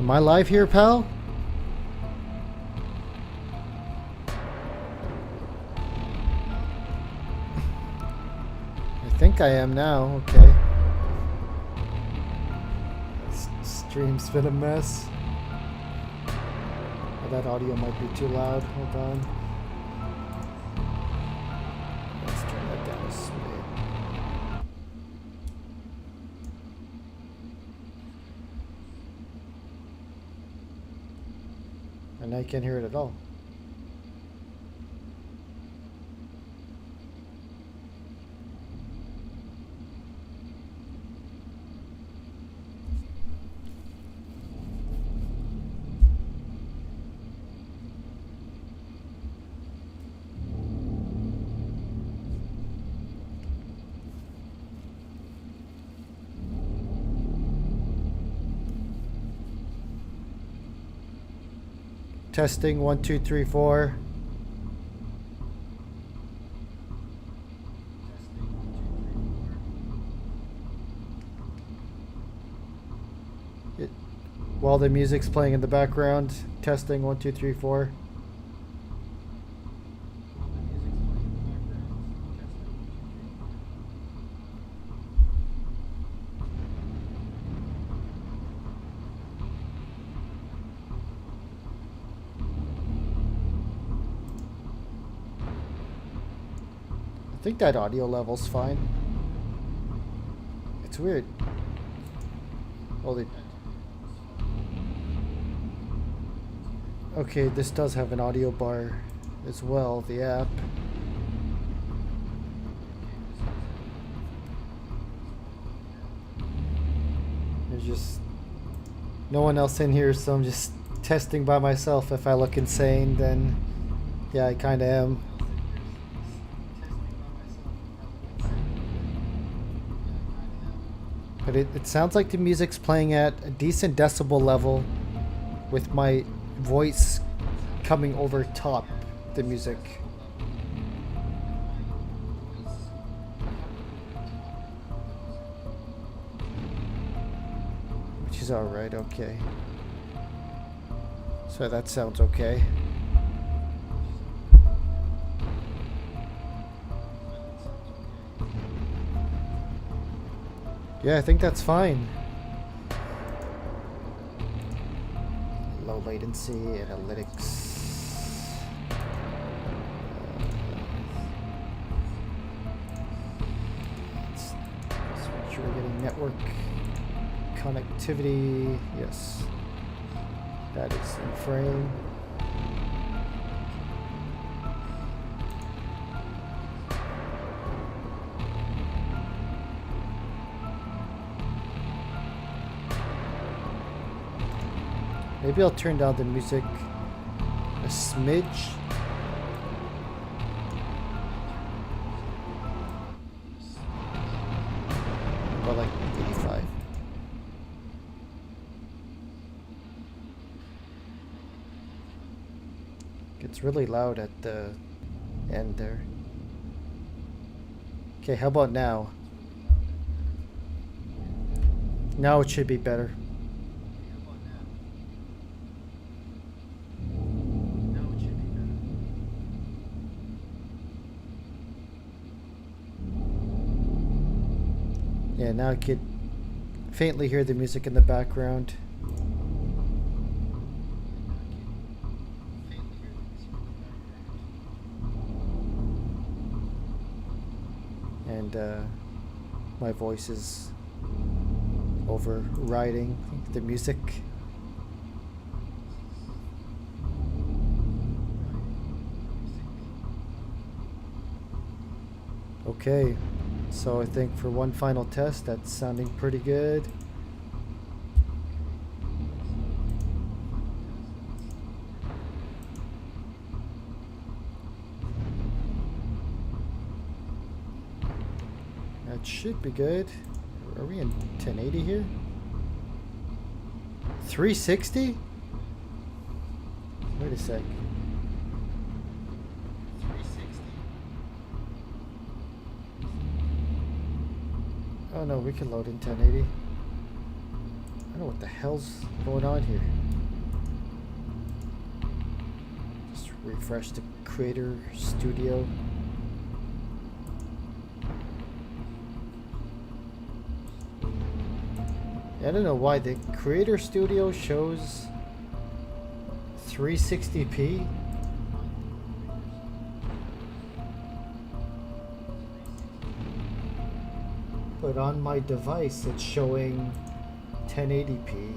Am I live here, pal? I think I am now. Okay. Stream's been a mess. Oh, that audio might be too loud. Hold on. Let's turn that down a smidge. And I can't hear it at all. Testing 1 2 3 4. While the music's playing in the background, testing 1 2 3 4. I think that audio level's fine. It's weird. Okay, this does have an audio bar as well, the app. There's just no one else in here, so I'm just testing by myself. If I look insane, then yeah, I kinda am. But it sounds like the music's playing at a decent decibel level with my voice coming over top the music. Which is alright, okay. So that sounds okay. Yeah, I think that's fine. Low latency, analytics. Let's make sure we're getting network connectivity. Yes, that is in frame. Maybe I'll turn down the music a smidge. Or like 85. It's really loud at the end there. Okay, how about now? Now it should be better. Yeah, now I could faintly hear the music in the background. And my voice is overriding the music. Okay. So I think for one final test, that's sounding pretty good. That should be good. Are we in 1080 here? 360? Wait a sec. Oh no, we can load in 1080. don't know what the hell's going on here. Just refresh the Creator Studio. I don't know why the Creator Studio shows 360p. But on my device it's showing 1080p.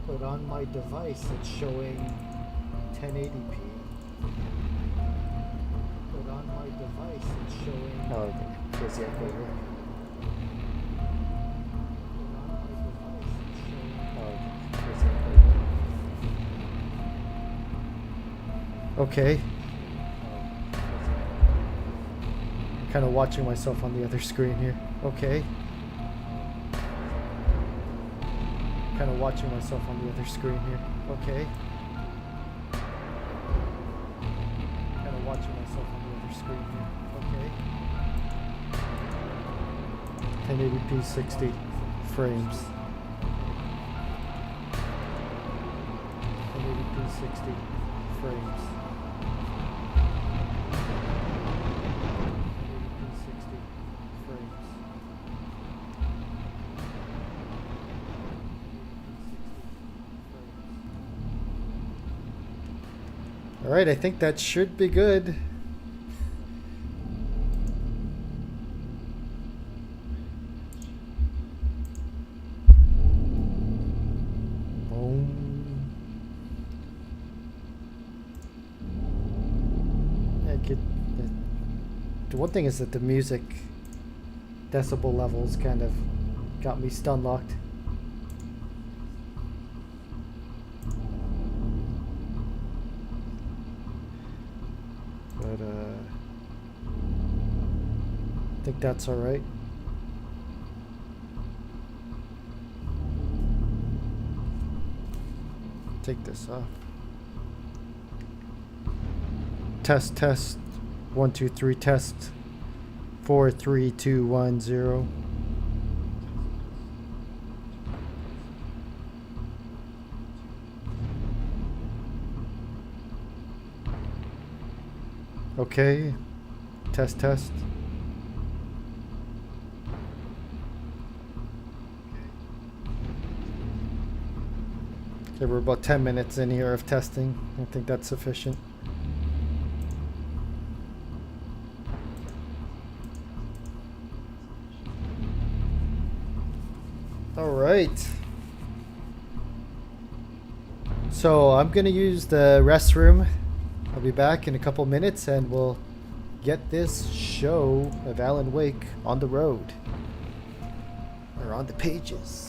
But on my device it's showing 1080p. But on my device it's showing... Oh, okay. Here's the echo here. Okay. Kind of watching myself on the other screen here. Okay. Kind of watching myself on the other screen here. Okay. Kind of watching myself on the other screen here. Okay. 1080p 60 frames. 1080p 60 frames. Alright, I think that should be good. Boom. The one thing is that the music decibel levels kind of got me stun locked. But I think that's all right. Take this off. Test, test. 1, 2, 3, test. 4, 3, 2, 1, 0. Okay. Test, test. Okay, we're about 10 minutes in here of testing. I think that's sufficient. All right. So I'm gonna use the restroom. I'll be back in a couple minutes and we'll get this show of Alan Wake on the road. Or on the pages.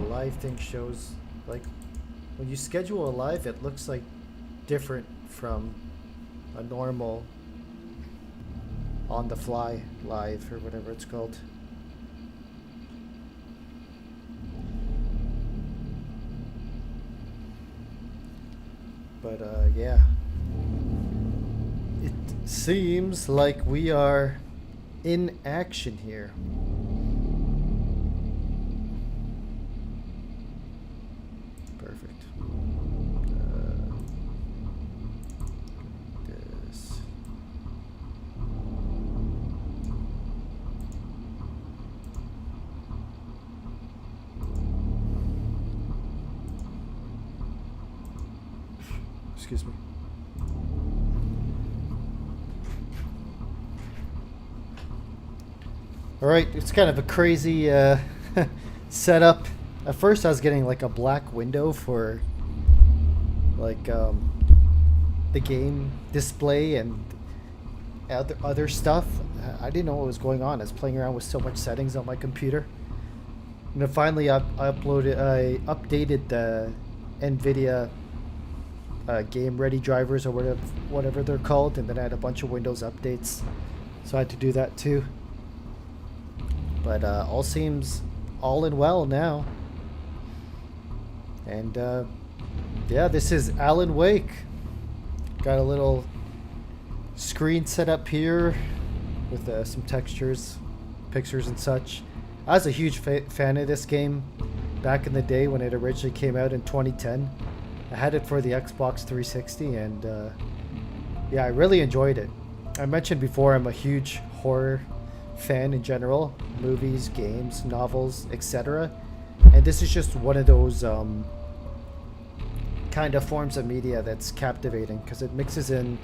Live thing shows, like when you schedule a live, it looks like different from a normal on the fly live or whatever it's called. But yeah, it seems like we are in action here. Excuse me. Alright, it's kind of a crazy setup. At first I was getting like a black window for like the game display and other stuff. I didn't know what was going on. I was playing around with so much settings on my computer. And then finally I updated the NVIDIA game ready drivers or whatever they're called, and then I had a bunch of Windows updates. So I had to do that too. But all seems all in well now. And yeah, this is Alan Wake. Got a little screen set up here with some textures, pictures and such. I was a huge fan of this game back in the day when it originally came out in 2010. I had it for the Xbox 360 and yeah, I really enjoyed it. I mentioned before I'm a huge horror fan in general, movies, games, novels, etc. And this is just one of those kind of forms of media that's captivating because it mixes in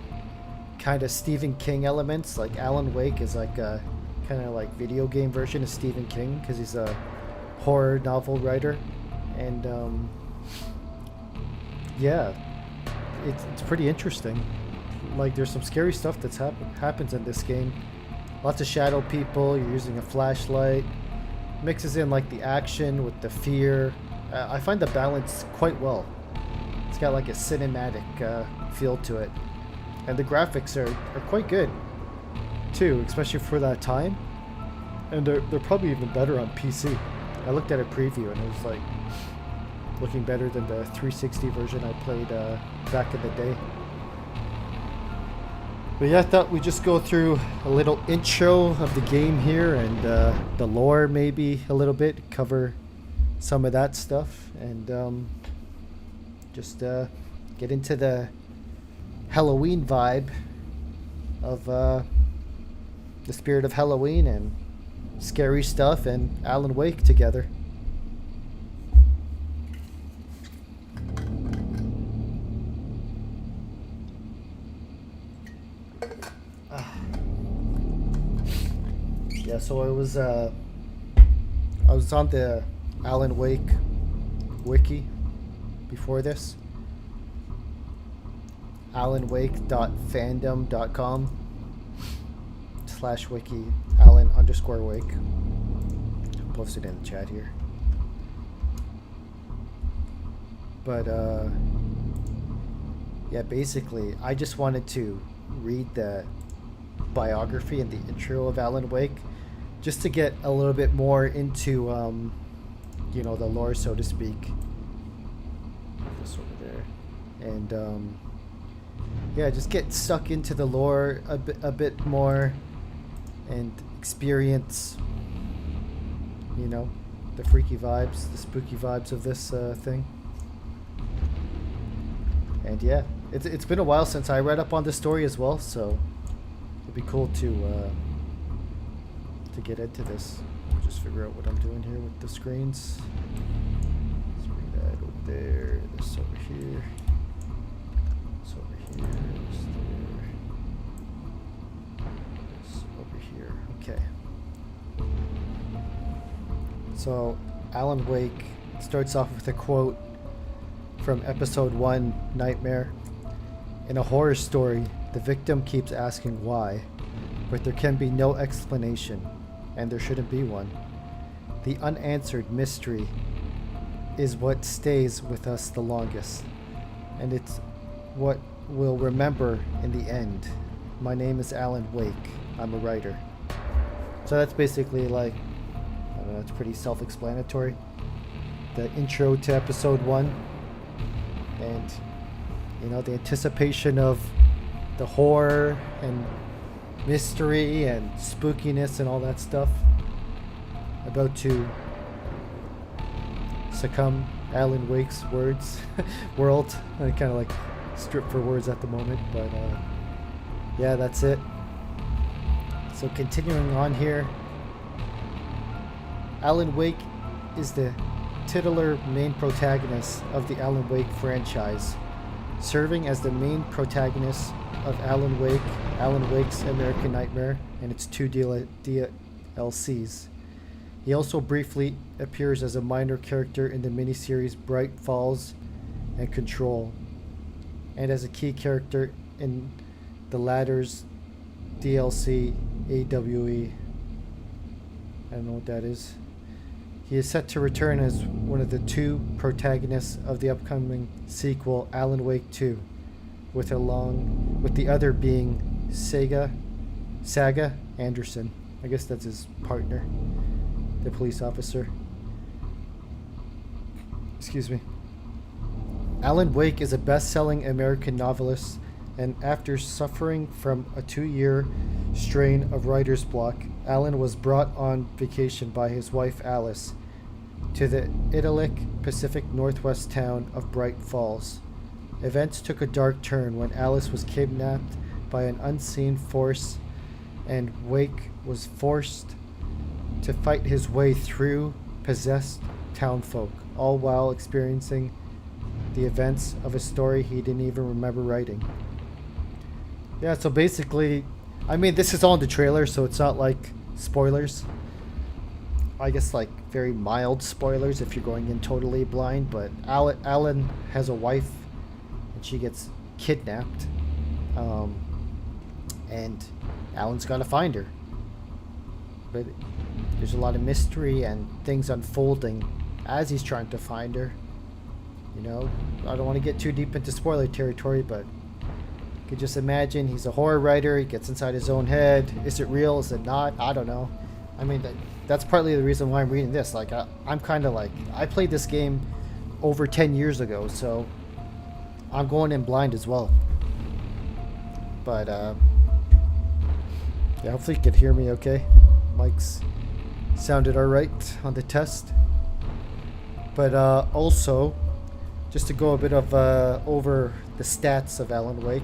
kind of Stephen King elements. Like Alan Wake is like a kind of like video game version of Stephen King because he's a horror novel writer, and yeah, it's pretty interesting. Like there's some scary stuff that's happens in this game. Lots of shadow people. You're using a flashlight. Mixes in like the action with the fear. I find the balance quite well. It's got like a cinematic feel to it, and the graphics are quite good too, especially for that time. And they're probably even better on PC. I looked at a preview and it was like looking better than the 360 version I played back in the day. But yeah, I thought we'd just go through a little intro of the game here and the lore maybe a little bit, cover some of that stuff, and just get into the Halloween vibe of the spirit of Halloween and scary stuff and Alan Wake together. Yeah, so I was on the Alan Wake wiki before this. alanwake.fandom.com/wiki Alan_Wake. I'll post it in the chat here. But yeah, basically I just wanted to read the biography and the intro of Alan Wake just to get a little bit more into you know, the lore, so to speak. This over there. And yeah, just get stuck into the lore a bit more and experience, you know, the freaky vibes, the spooky vibes of this thing. And yeah, it's been a while since I read up on this story as well, so it'd be cool to get into this. Just figure out what I'm doing here with the screens. Let's bring that over there, this over here, this over here, this there, this over here. Okay. So Alan Wake starts off with a quote from episode 1, Nightmare. In a horror story, the victim keeps asking why, but there can be no explanation, and there shouldn't be one. The unanswered mystery is what stays with us the longest, and it's what we'll remember in the end. My name is Alan Wake. I'm a writer. So that's basically like, I don't know, it's pretty self-explanatory. The intro to episode 1, and you know, the anticipation of the horror and mystery and spookiness and all that stuff about to succumb. Alan Wake's world. I kind of like stripped for words at the moment, but yeah, that's it. So continuing on here, Alan Wake is the titular main protagonist of the Alan Wake franchise, serving as the main protagonist of Alan Wake, Alan Wake's American Nightmare, and its two DLCs. He also briefly appears as a minor character in the miniseries Bright Falls and Control, and as a key character in the latter's DLC AWE. I don't know what that is. He is set to return as one of the two protagonists of the upcoming sequel, Alan Wake 2, with the other being Saga Anderson. I guess that's his partner, the police officer. Excuse me. Alan Wake is a best-selling American novelist, and after suffering from a 2-year strain of writer's block, Alan was brought on vacation by his wife Alice to the idyllic Pacific Northwest town of Bright Falls. Events took a dark turn when Alice was kidnapped by an unseen force, and Wake was forced to fight his way through possessed townfolk, all while experiencing the events of a story he didn't even remember writing. Yeah, so basically, I mean, this is all in the trailer, so it's not like spoilers. I guess like very mild spoilers if you're going in totally blind, but Alan has a wife and she gets kidnapped. And Alan's got to find her. But there's a lot of mystery and things unfolding as he's trying to find her. You know, I don't want to get too deep into spoiler territory, but you could just imagine he's a horror writer. He gets inside his own head. Is it real? Is it not? I don't know. I mean, that's partly the reason why I'm reading this. Like, I'm kind of like, I played this game over 10 years ago, so I'm going in blind as well. But, yeah, hopefully you could hear me okay. Mike's sounded alright on the test. But, also, just to go a bit of over the stats of Alan Wake.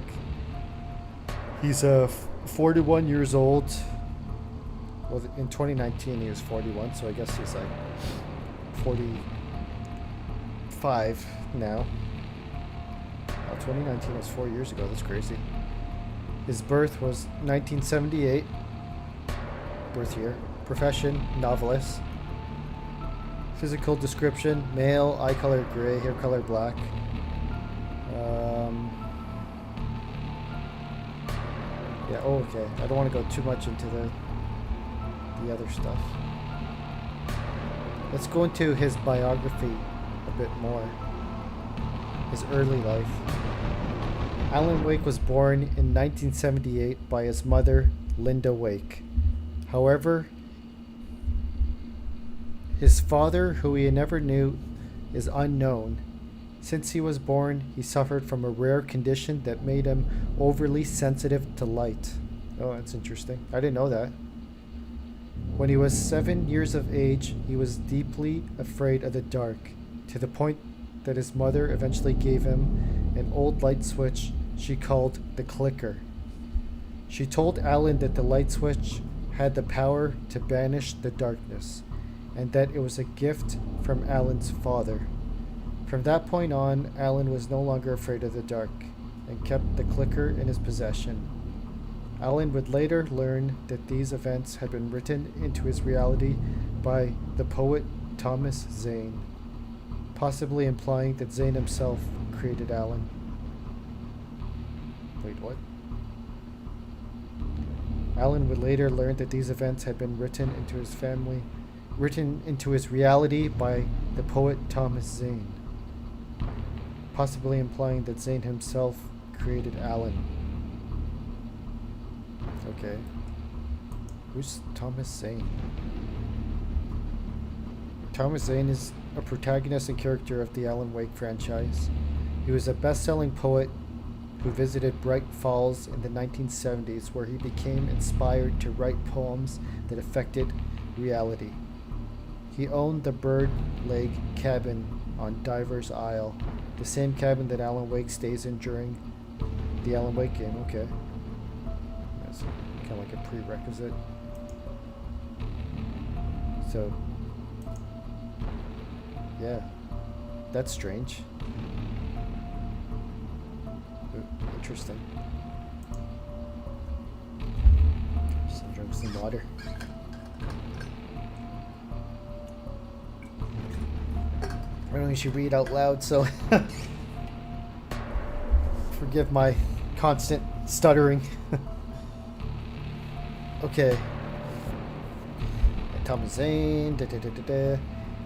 He's 41 years old. Well, in 2019 he was 41, so I guess he's like 45 now. 2019 was 4 years ago. That's crazy. His birth was 1978. Birth year. Profession, novelist. Physical description, male, eye color gray, hair color black. Yeah, oh, okay. I don't want to go too much into the other stuff. Let's go into his biography a bit more. His early life. Alan Wake was born in 1978 by his mother, Linda Wake. However, his father, who he never knew, is unknown. Since he was born, he suffered from a rare condition that made him overly sensitive to light. Oh, that's interesting. I didn't know that. When he was 7 years of age, he was deeply afraid of the dark, to the point that his mother eventually gave him an old light switch she called the clicker. She told Alan that the light switch had the power to banish the darkness, and that it was a gift from Alan's father. From that point on, Alan was no longer afraid of the dark, and kept the clicker in his possession. Alan would later learn that these events had been written into his reality by the poet Thomas Zane, possibly implying that Zane himself created Alan. Wait, what? Alan would later learn that these events had been written into his reality by the poet Thomas Zane, possibly implying that Zane himself created Alan. Okay. Who's Thomas Zane? Thomas Zane is a protagonist and character of the Alan Wake franchise. He was a best-selling poet who visited Bright Falls in the 1970s, where he became inspired to write poems that affected reality. He owned the Bird Leg cabin on Diver's Isle, the same cabin that Alan Wake stays in during the Alan Wake game. Okay. That's kind of like a prerequisite. So, yeah, that's strange. Ooh, interesting. Just drink some water. I don't usually read out loud, so forgive my constant stuttering. Okay. Thomas Zane.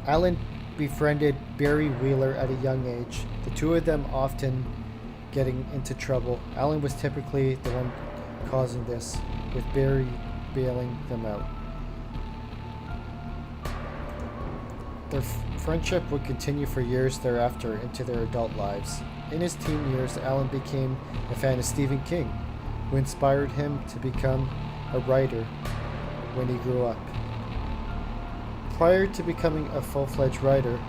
Alan befriended Barry Wheeler at a young age. The two of them often getting into trouble. Alan was typically the one causing this, with Barry bailing them out. Their friendship would continue for years thereafter into their adult lives. In his teen years, Alan became a fan of Stephen King, who inspired him to become a writer when he grew up. Prior to becoming a full-fledged writer,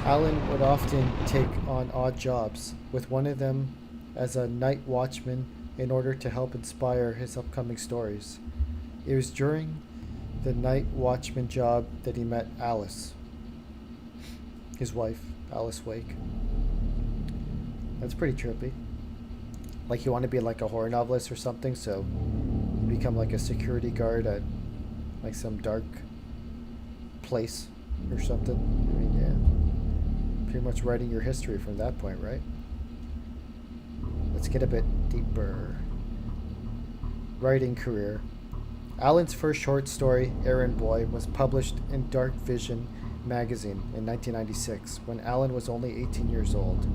Alan would often take on odd jobs, with one of them as a night watchman in order to help inspire his upcoming stories. It was during the night watchman job that he met Alice, his wife, Alice Wake. That's pretty trippy. Like you want to be like a horror novelist or something, so you become like a security guard at like some dark place or something. I mean, yeah. Pretty much writing your history from that point, right? Let's get a bit deeper. Writing career. Alan's first short story, Errand Boy, was published in Dark Vision magazine in 1996 when Alan was only 18 years old.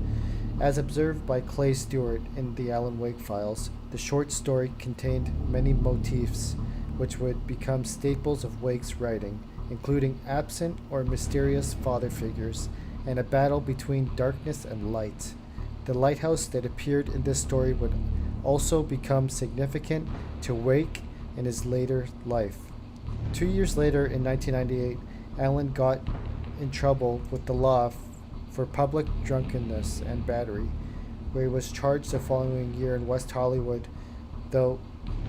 As observed by Clay Stewart in the Alan Wake files, the short story contained many motifs which would become staples of Wake's writing, including absent or mysterious father figures and a battle between darkness and light. The lighthouse that appeared in this story would also become significant to Wake in his later life. 2 years later, in 1998, Alan got in trouble with the law for public drunkenness and battery, where he was charged the following year in West Hollywood, though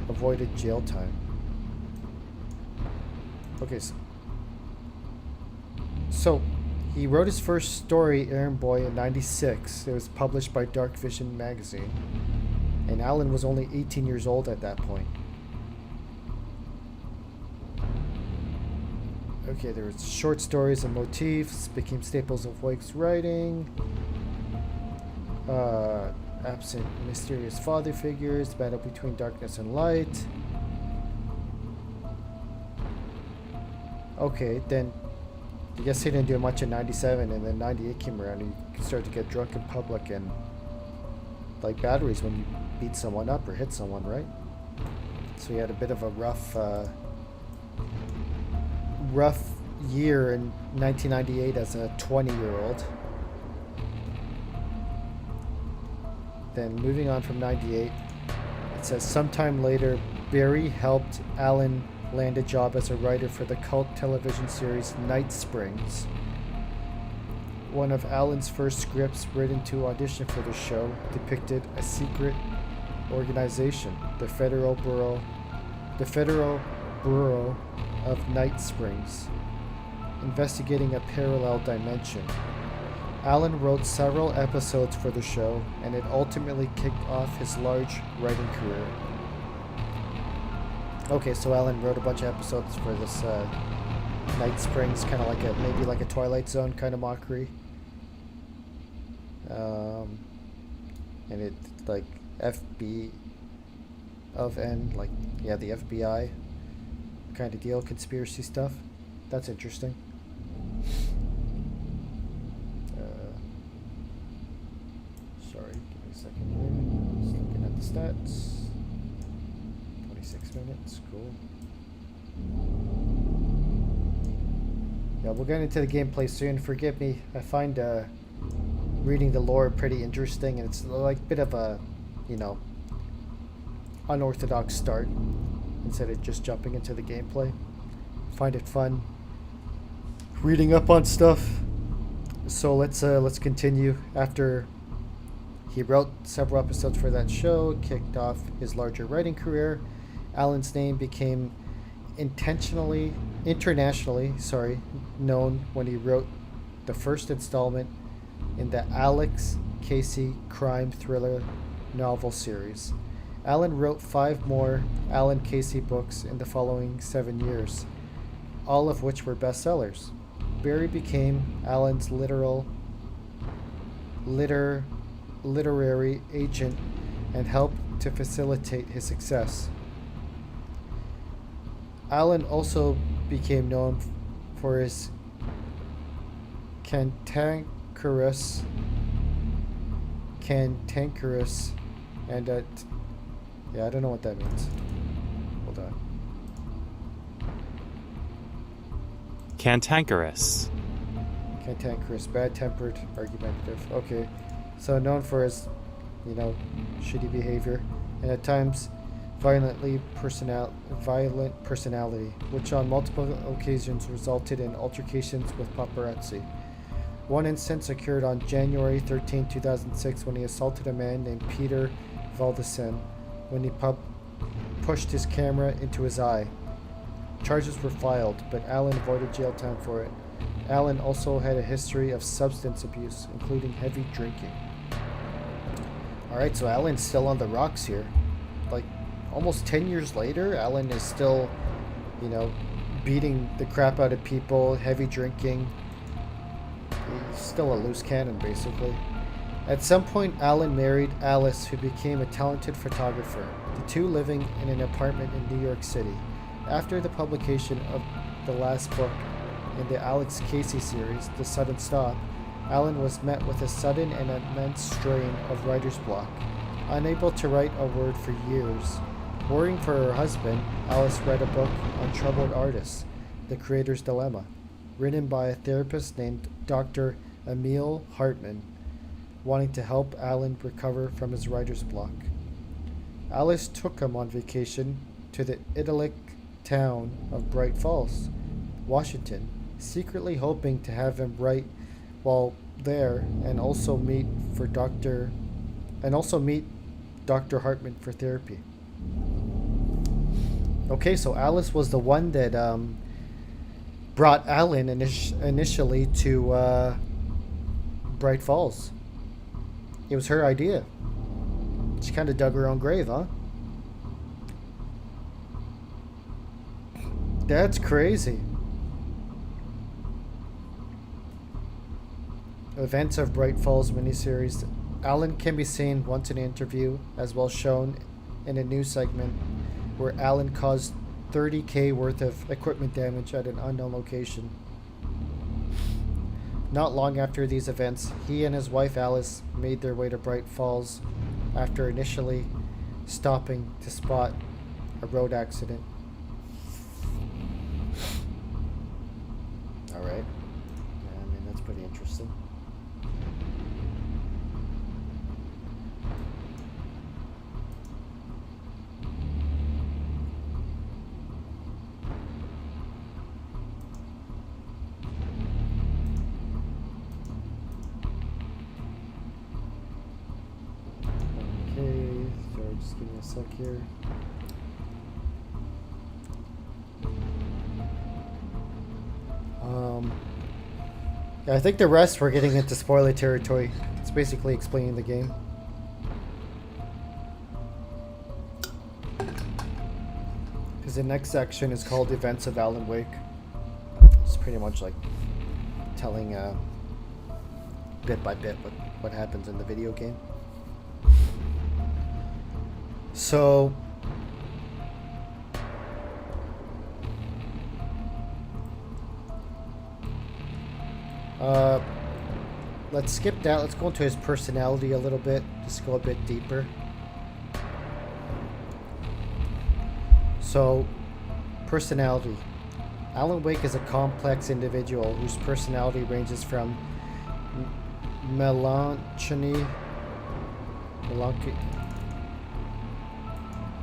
avoided jail time. Okay, so he wrote his first story, Errand Boy, in 96. It was published by Dark Vision magazine, and Alan was only 18 years old at that point. Okay, there was short stories and motifs became staples of Wake's writing. Absent mysterious father figures, battle between darkness and light. Okay, then I guess he didn't do much in 97, and then 98 came around and he started to get drunk in public and like batteries when you beat someone up or hit someone, right? So he had a bit of a rough year in 1998 as a 20-year-old. Then moving on from 98, it says sometime later, Barry helped Alan land a job as a writer for the cult television series Night Springs. One of Alan's first scripts written to audition for the show depicted a secret organization, the Federal Bureau of Night Springs, investigating a parallel dimension. Alan wrote several episodes for the show, and it ultimately kicked off his large writing career. Okay, so Alan wrote a bunch of episodes for this Night Springs, kind of like maybe like a Twilight Zone kind of mockery. And it like FB of N, like yeah, the FBI kind of deal, conspiracy stuff. That's interesting. Sorry, give me a second here. Just looking at the stats. 26 minutes, cool. Yeah, we'll get into the gameplay soon. Forgive me, I find reading the lore pretty interesting, and it's like a bit of a, you know, unorthodox start instead of just jumping into the gameplay. Find it fun reading up on stuff. So let's continue. After he wrote several episodes for that show, kicked off his larger writing career, Alan's name became internationally known when he wrote the first installment in the Alex Casey crime thriller novel series. Allen wrote 5 more Alan Casey books in the following 7 years, all of which were bestsellers. Barrie became Allen's literary agent and helped to facilitate his success. Allen also became known for his cantankerous and I don't know what that means. Hold on. Cantankerous. Cantankerous, bad-tempered, argumentative. Okay, so known for his, shitty behavior and at times violent personality, which on multiple occasions resulted in altercations with paparazzi. One instance occurred on January 13, 2006, when he assaulted a man named Peter Valdesen when he pushed his camera into his eye. Charges were filed, but Allen avoided jail time for it. Allen also had a history of substance abuse, including heavy drinking. Alright, so Allen's still on the rocks here. Like, almost 10 years later, Allen is still, beating the crap out of people, heavy drinking. He's still a loose cannon, basically. At some point, Allen married Alice, who became a talented photographer, the two living in an apartment in New York City. After the publication of the last book in the Alex Casey series, The Sudden Stop, Allen was met with a sudden and immense strain of writer's block. Unable to write a word for years. Worrying for her husband, Alice read a book on troubled artists, The Creator's Dilemma, written by a therapist named Dr. Emil Hartman, wanting to help Allen recover from his writer's block. Alice took him on vacation to the idyllic town of Bright Falls, Washington, secretly hoping to have him write while there and also meet Dr. Hartman for therapy. Okay, so Alice was the one that brought Allen initially to Bright Falls. It was her idea. She kind of dug her own grave, huh? That's crazy. Events of Bright Falls miniseries. Allen can be seen once in an interview, as well shown in a news segment where Allen caused $30,000 worth of equipment damage at an unknown location. Not long after these events, he and his wife Alice made their way to Bright Falls after initially stopping to spot a road accident. Alright. Yeah, I mean, that's pretty interesting. Just give me a sec here. Yeah, I think the rest we're getting into spoiler territory. It's basically explaining the game. Because the next section is called Events of Alan Wake. It's pretty much like telling bit by bit what happens in the video game. So, let's skip that. Let's go into his personality a little bit. Just go a bit deeper. So, personality. Alan Wake is a complex individual whose personality ranges from melancholy.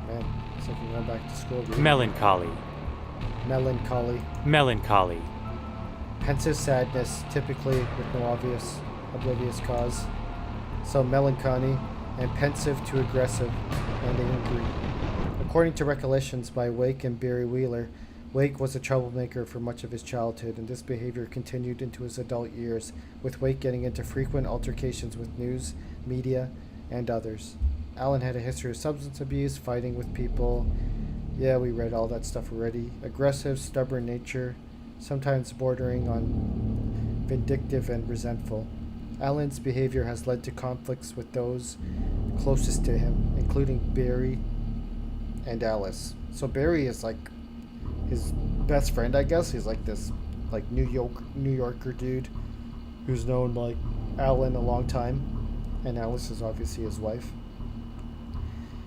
Man, it's like I'm going back to school. Melancholy. Melancholy. Pensive sadness, typically with no oblivious cause. So melancholy, and pensive to aggressive and angry. According to recollections by Wake and Barry Wheeler, Wake was a troublemaker for much of his childhood, and this behavior continued into his adult years, with Wake getting into frequent altercations with news, media, and others. Alan had a history of substance abuse, fighting with people. Yeah, we read all that stuff already. Aggressive, stubborn nature, sometimes bordering on vindictive and resentful. Alan's behavior has led to conflicts with those closest to him, including Barry and Alice. So Barry is like his best friend, I guess. He's like this like New Yorker dude who's known like Alan a long time, and Alice is obviously his wife.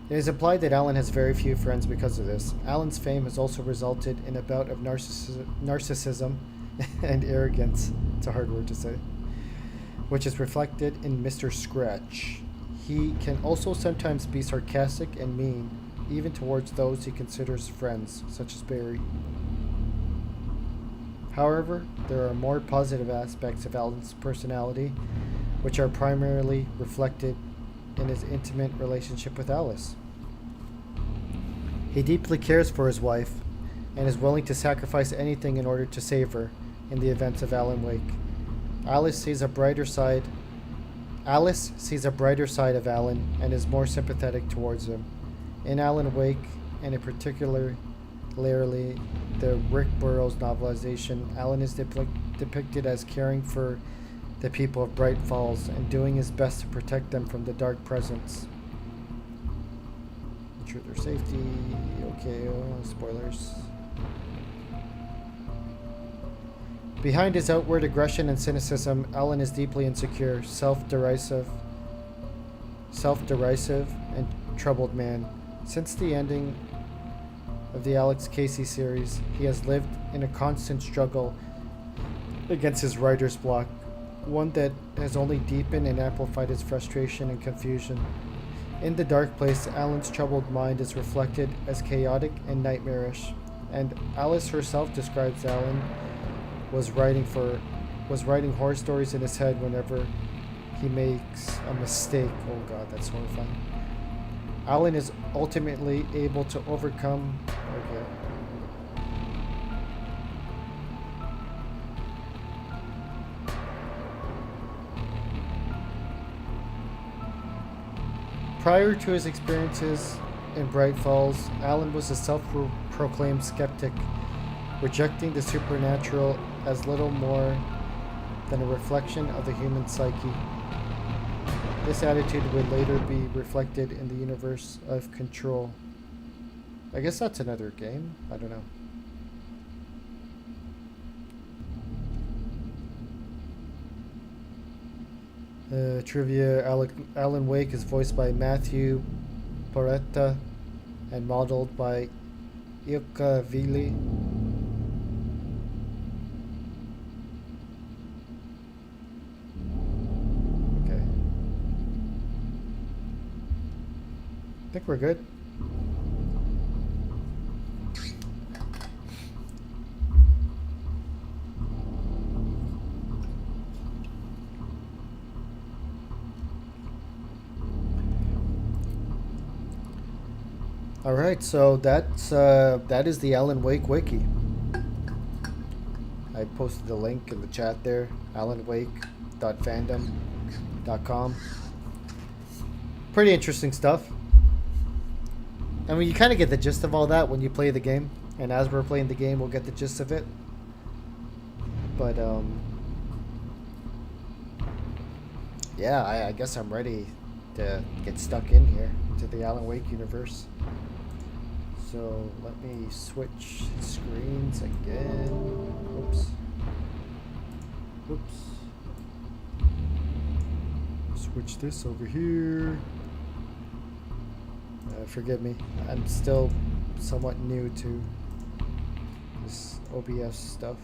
It is implied that Alan has very few friends because of this. Alan's fame has also resulted in a bout of narcissism and arrogance. It's a hard word to say. Which is reflected in Mr. Scratch. He can also sometimes be sarcastic and mean, even towards those he considers friends, such as Barry. However, there are more positive aspects of Alan's personality, which are primarily reflected in his intimate relationship with Alice. He deeply cares for his wife and is willing to sacrifice anything in order to save her in the events of Alan Wake. Alice sees a brighter side of Alan and is more sympathetic towards him. In Alan Wake, and in particularly the Rick Burroughs novelization, Alan is depicted as caring for the people of Bright Falls and doing his best to protect them from the dark presence. Ensure their safety. Okay, spoilers. Behind his outward aggression and cynicism, Alan is deeply insecure, self-derisive, and troubled man. Since the ending of the Alex Casey series, he has lived in a constant struggle against his writer's block, one that has only deepened and amplified his frustration and confusion. In The Dark Place, Alan's troubled mind is reflected as chaotic and nightmarish, and Alice herself describes Alan was writing horror stories in his head whenever he makes a mistake. Oh god, that's horrifying. Alan is ultimately able to overcome... Okay. Prior to his experiences in Bright Falls, Alan was a self-proclaimed skeptic, rejecting the supernatural as little more than a reflection of the human psyche. This attitude would later be reflected in the universe of Control. I guess that's another game. I don't know. Trivia: Alan Wake is voiced by Matthew Porretta and modeled by Ilka Vili. Okay. I think we're good. Alright, so that is the Alan Wake wiki. I posted the link in the chat there, alanwake.fandom.com. Pretty interesting stuff. I mean, you kind of get the gist of all that when you play the game, and as we're playing the game, we'll get the gist of it. But, yeah, I guess I'm ready to get stuck in here to the Alan Wake universe. So let me switch screens again. Oops. Switch this over here. Forgive me. I'm still somewhat new to this OBS stuff.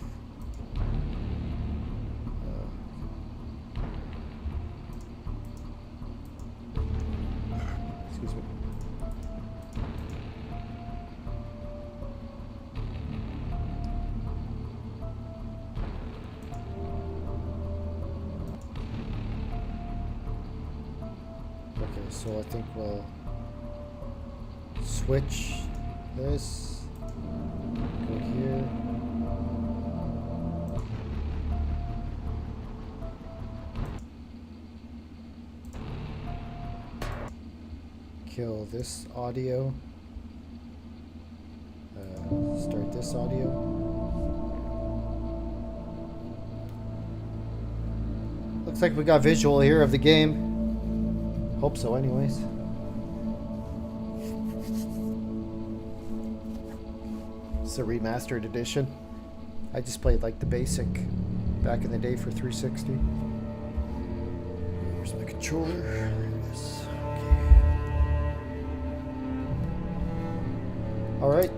Excuse me. Okay, so I think we'll switch this, go here. kill this audio. Start this audio. Looks like we got visual here of the game. Hope so anyways. It's a remastered edition. I just played like the basic back in the day for 360. Here's my controller. There it is. Okay. Alright.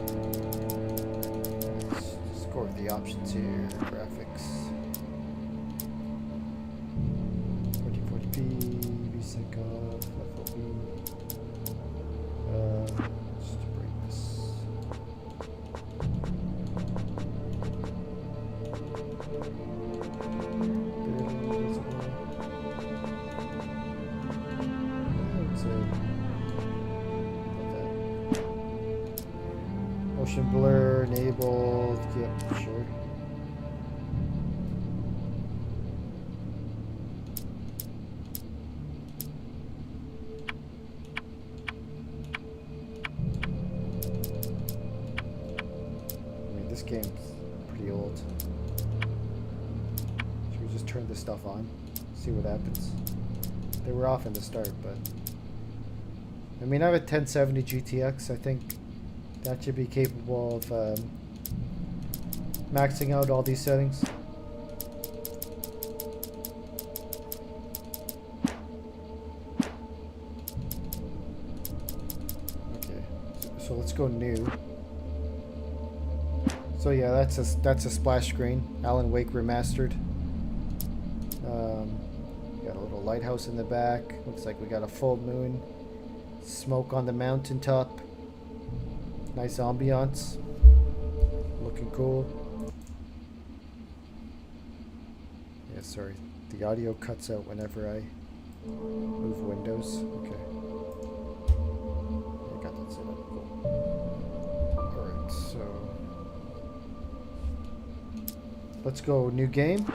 Let's just go over the options here. Graphics. 1440p, VSync off, FOV. Just to bring this. Barely visible. I would say about that. Motion blur enabled. Yep, sure. This game's pretty old. Should we just turn this stuff on? See what happens. They were off in the start, but I mean I have a 1070 GTX. I think that should be capable of maxing out all these settings. Okay, so let's go new. So yeah, that's a splash screen. Alan Wake Remastered. Got a little lighthouse in the back. Looks like we got a full moon. Smoke on the mountaintop. Nice ambiance. Looking cool. Yeah, sorry. The audio cuts out whenever I move windows. Okay. I got that set up. Cool. Alright, so let's go new game.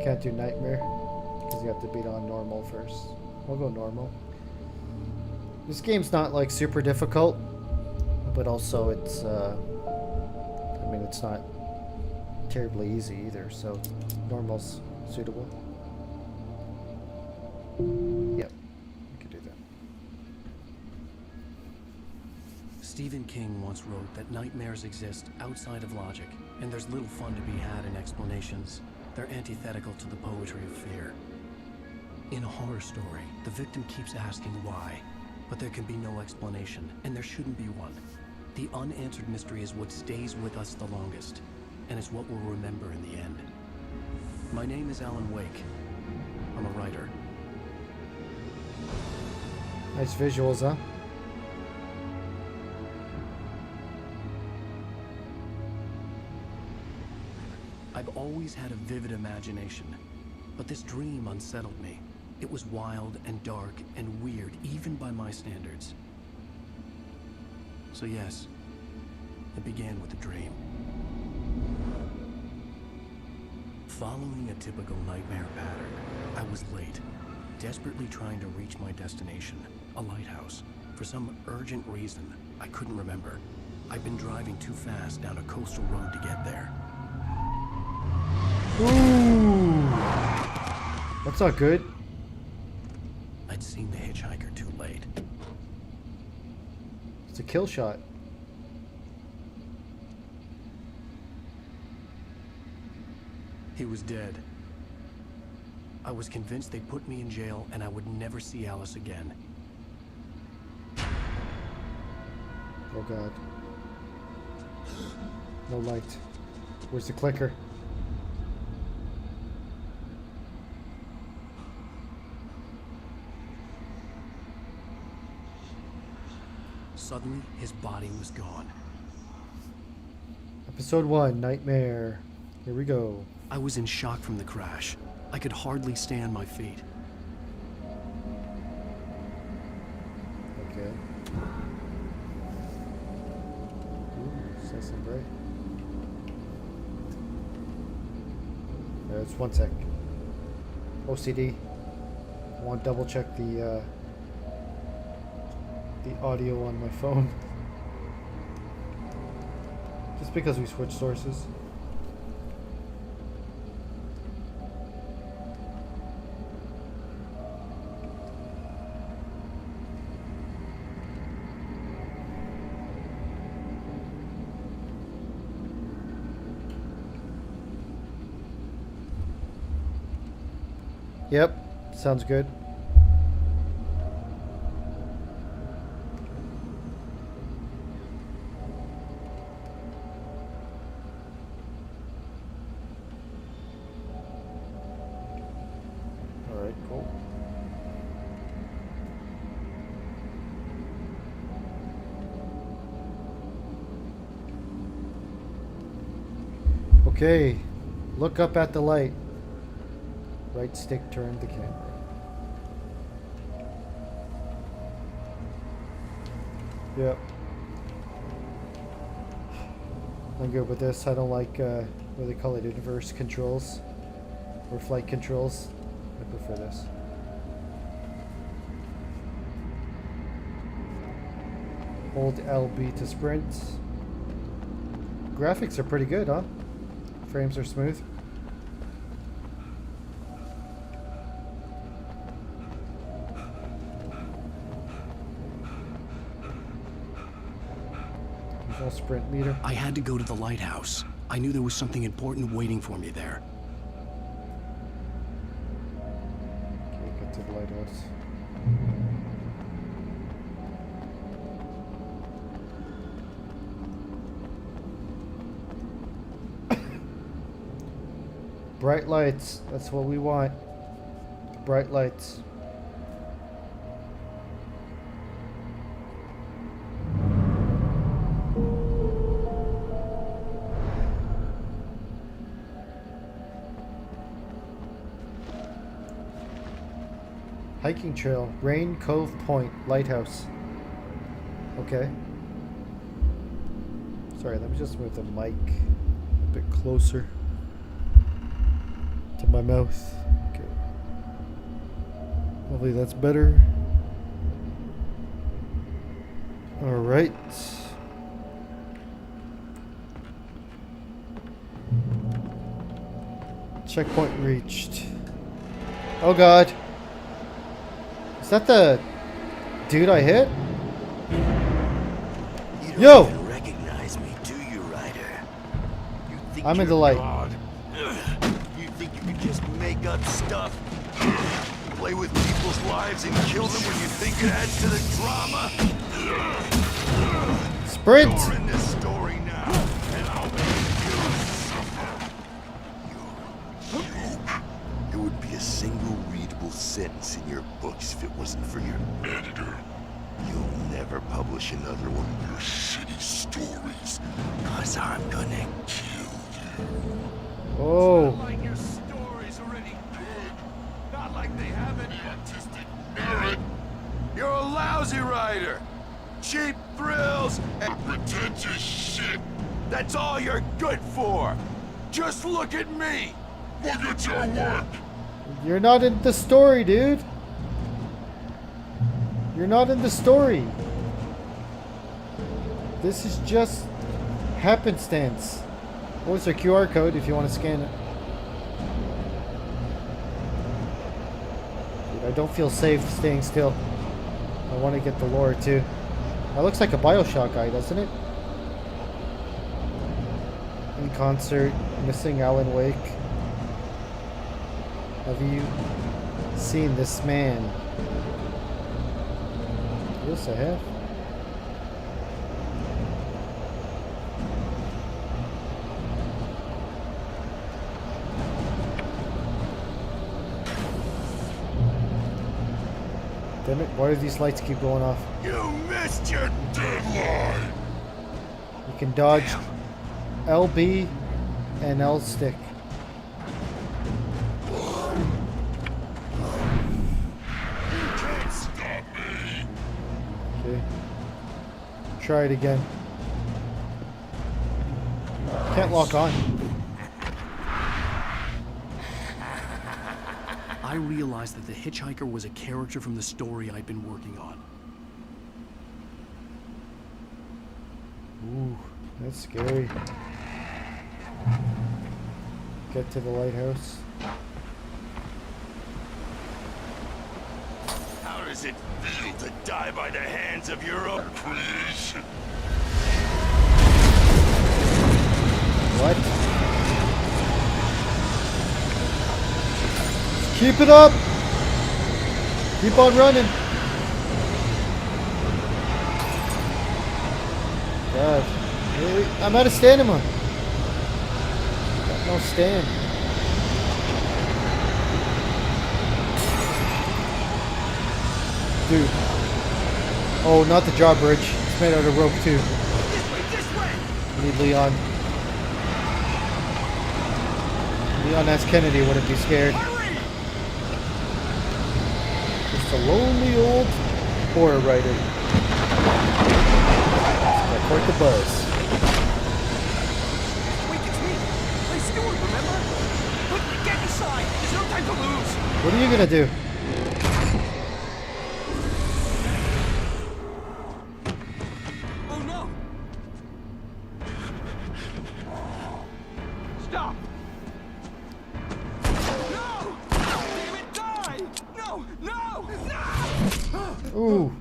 Can't do nightmare because you have to beat on normal first. We'll go normal. This game's not like super difficult, but also it's I mean it's not terribly easy either, so normal's suitable. Yep, we can do that. Stephen King once wrote that nightmares exist outside of logic, and there's little fun to be had in explanations. They're antithetical to the poetry of fear. In a horror story, the victim keeps asking why, but there can be no explanation, and there shouldn't be one. The unanswered mystery is what stays with us the longest, and it's what we'll remember in the end. My name is Alan Wake. I'm a writer. Nice visuals, huh? I've always had a vivid imagination, but this dream unsettled me. It was wild and dark and weird, even by my standards. So yes, it began with a dream. Following a typical nightmare pattern, I was late, desperately trying to reach my destination, a lighthouse. For some urgent reason, I couldn't remember. I'd been driving too fast down a coastal road to get there. Ooh, that's not good. I'd seen the hitchhiker too late. It's a kill shot. He was dead. I was convinced they'd put me in jail and I would never see Alice again. Oh god. No light. Where's the clicker? Suddenly, his body was gone. Episode 1, Nightmare. Here we go. I was in shock from the crash. I could hardly stay on my feet. Okay. Ooh, says some bright. It's 1 sec. OCD. I want to double check the audio on my phone. Just because we switched sources. Yep, sounds good. All right, cool. Okay, look up at the light. Right stick turned the camera. Yep. I'm good with this. I don't like what do they call it, inverse controls or flight controls. I prefer this. Hold LB to sprint. Graphics are pretty good, huh? Frames are smooth. Sprint meter. I had to go to the lighthouse. I knew there was something important waiting for me there. Okay, get to the lighthouse. Bright lights. That's what we want. Bright lights. Hiking trail, Rain Cove Point, Lighthouse. Okay. Sorry, let me just move the mic a bit closer to my mouth. Okay. Hopefully that's better. Alright. Checkpoint reached. Oh god. Is that the dude I hit? You Yo! don't even recognize me, do you, Ryder? You think I'm in you're the light. God? You think you can just make up stuff? Play with people's lives and kill them when you think it adds to the drama? Sprint! You're in this story now, and I'll make you suffer. You're a joke. There would be a single readable sentence in your books if it wasn't for your editor. You'll never publish another one of your shitty stories, cause I'm gonna kill you. Oh. Like your story's already good. Not like they have any artistic merit. You're a lousy writer. Cheap thrills and pretentious shit. That's all you're good for. Just look at me. Look at your work. You're not in the story, dude. You're not in the story. This is just happenstance. What's their QR code if you want to scan it? Dude, I don't feel safe staying still. I want to get the lore too. That looks like a BioShock guy, doesn't it? In concert, missing Alan Wake. Have you seen this man? Yes, I have. Damn it, why do these lights keep going off? You missed your deadline. You can dodge LB and L stick. Okay. Try it again. Can't lock on. I I realized that the hitchhiker was a character from the story I'd been working on. Ooh, that's scary. Get to the lighthouse. How does it feel to die by the hands of your own creation? What? Keep it up! Keep on running! God. I'm out of stamina. Got no stand. Dude. Oh, not the drawbridge. It's made out of rope too. This way! We need Leon. Leon S. Kennedy wouldn't be scared. Hurry! Just a lonely old horror writer. Got quite the buzz. Wait, it's me! Play steward, remember? Quick, get inside! There's no time to lose! What are you gonna do? Oh no! Stop! No! Damn it, die! No! No! No! Ooh.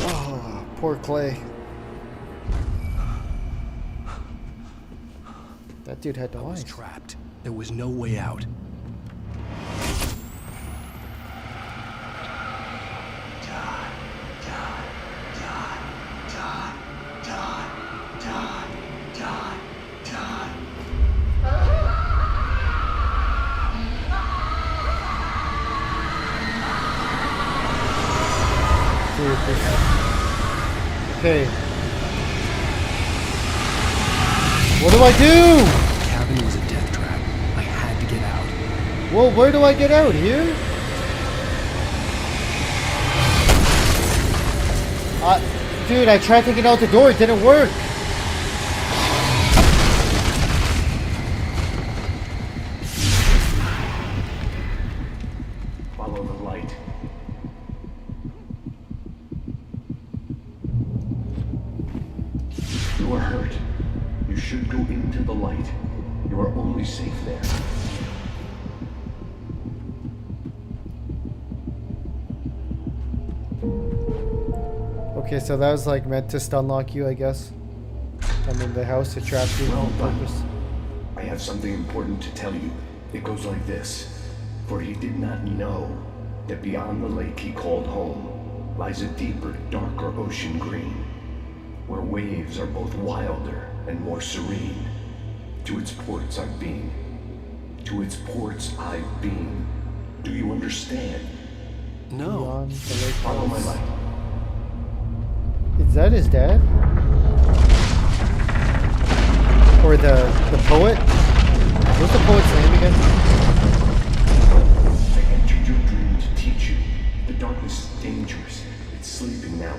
Oh, poor Clay. That dude had to I was eyes. trapped. There was no way out. Dude, okay. What do I do? The cabin was a death trap. I had to get out. Well, where do I get out? Here? Dude, I tried taking out the door. It didn't work. Follow the light. You are hurt. You should go into the light. You are only safe there. Okay, so that was like meant to stun lock you, I guess. I mean, the house it trapped you Well on done. purpose. I have something important to tell you. It goes like this. For he did not know that beyond the lake he called home lies a deeper, darker ocean green, where waves are both wilder and more serene. To its ports I've been. To its ports I've been. Do you understand? No. Beyond the lake Follow my house. light. Is that his dad? Or the poet? What's the poet's name again? I entered your dream to teach you. The darkness is dangerous. It's sleeping now.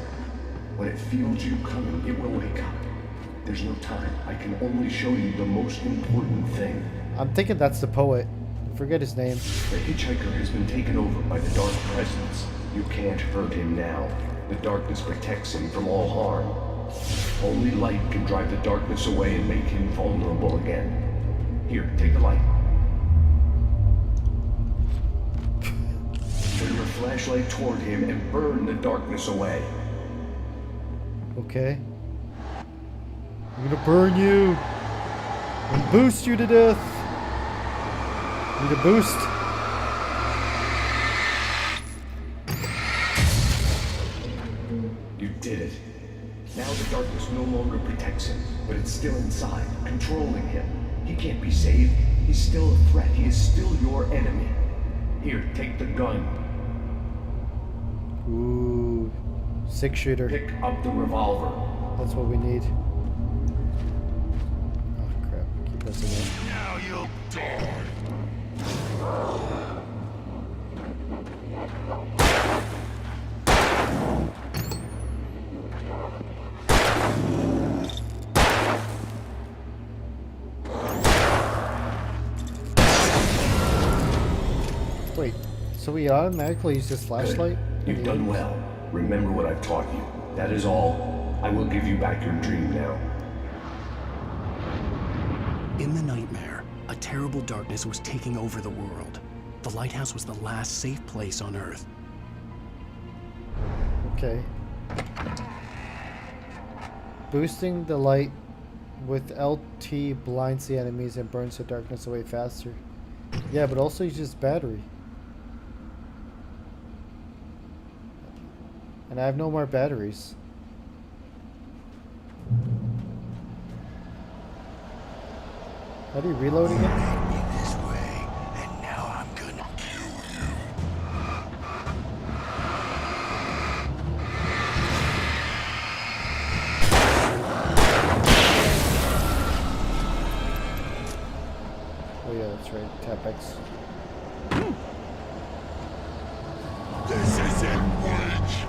When it feels you coming, it will wake up. There's no time. I can only show you the most important thing. I'm thinking that's the poet. Forget his name. The hitchhiker has been taken over by the dark presence. You can't hurt him now. The darkness protects him from all harm. Only light can drive the darkness away and make him vulnerable again. Here, take the light. Turn your flashlight toward him and burn the darkness away. Okay. I'm gonna burn you and boost you to death. Need a boost. You did it. Now the darkness no longer protects him, but it's still inside, controlling him. He can't be saved. He's still a threat. He is still your enemy. Here, take the gun. Ooh. 6-shooter. Pick up the revolver. That's what we need. Oh crap. Keep pressing it. Now you'll die! Wait, so we automatically use this flashlight? You've done well. Remember what I've taught you. That is all. I will give you back your dream now. In the nightmare, a terrible darkness was taking over the world. The lighthouse was the last safe place on Earth. Okay. Boosting the light with LT blinds the enemies and burns the darkness away faster. Yeah, but also uses battery. And I have no more batteries. How do you reload again? Made me this way, and now I'm gonna kill you. Oh yeah, that's right. Tap X. This is it, witch.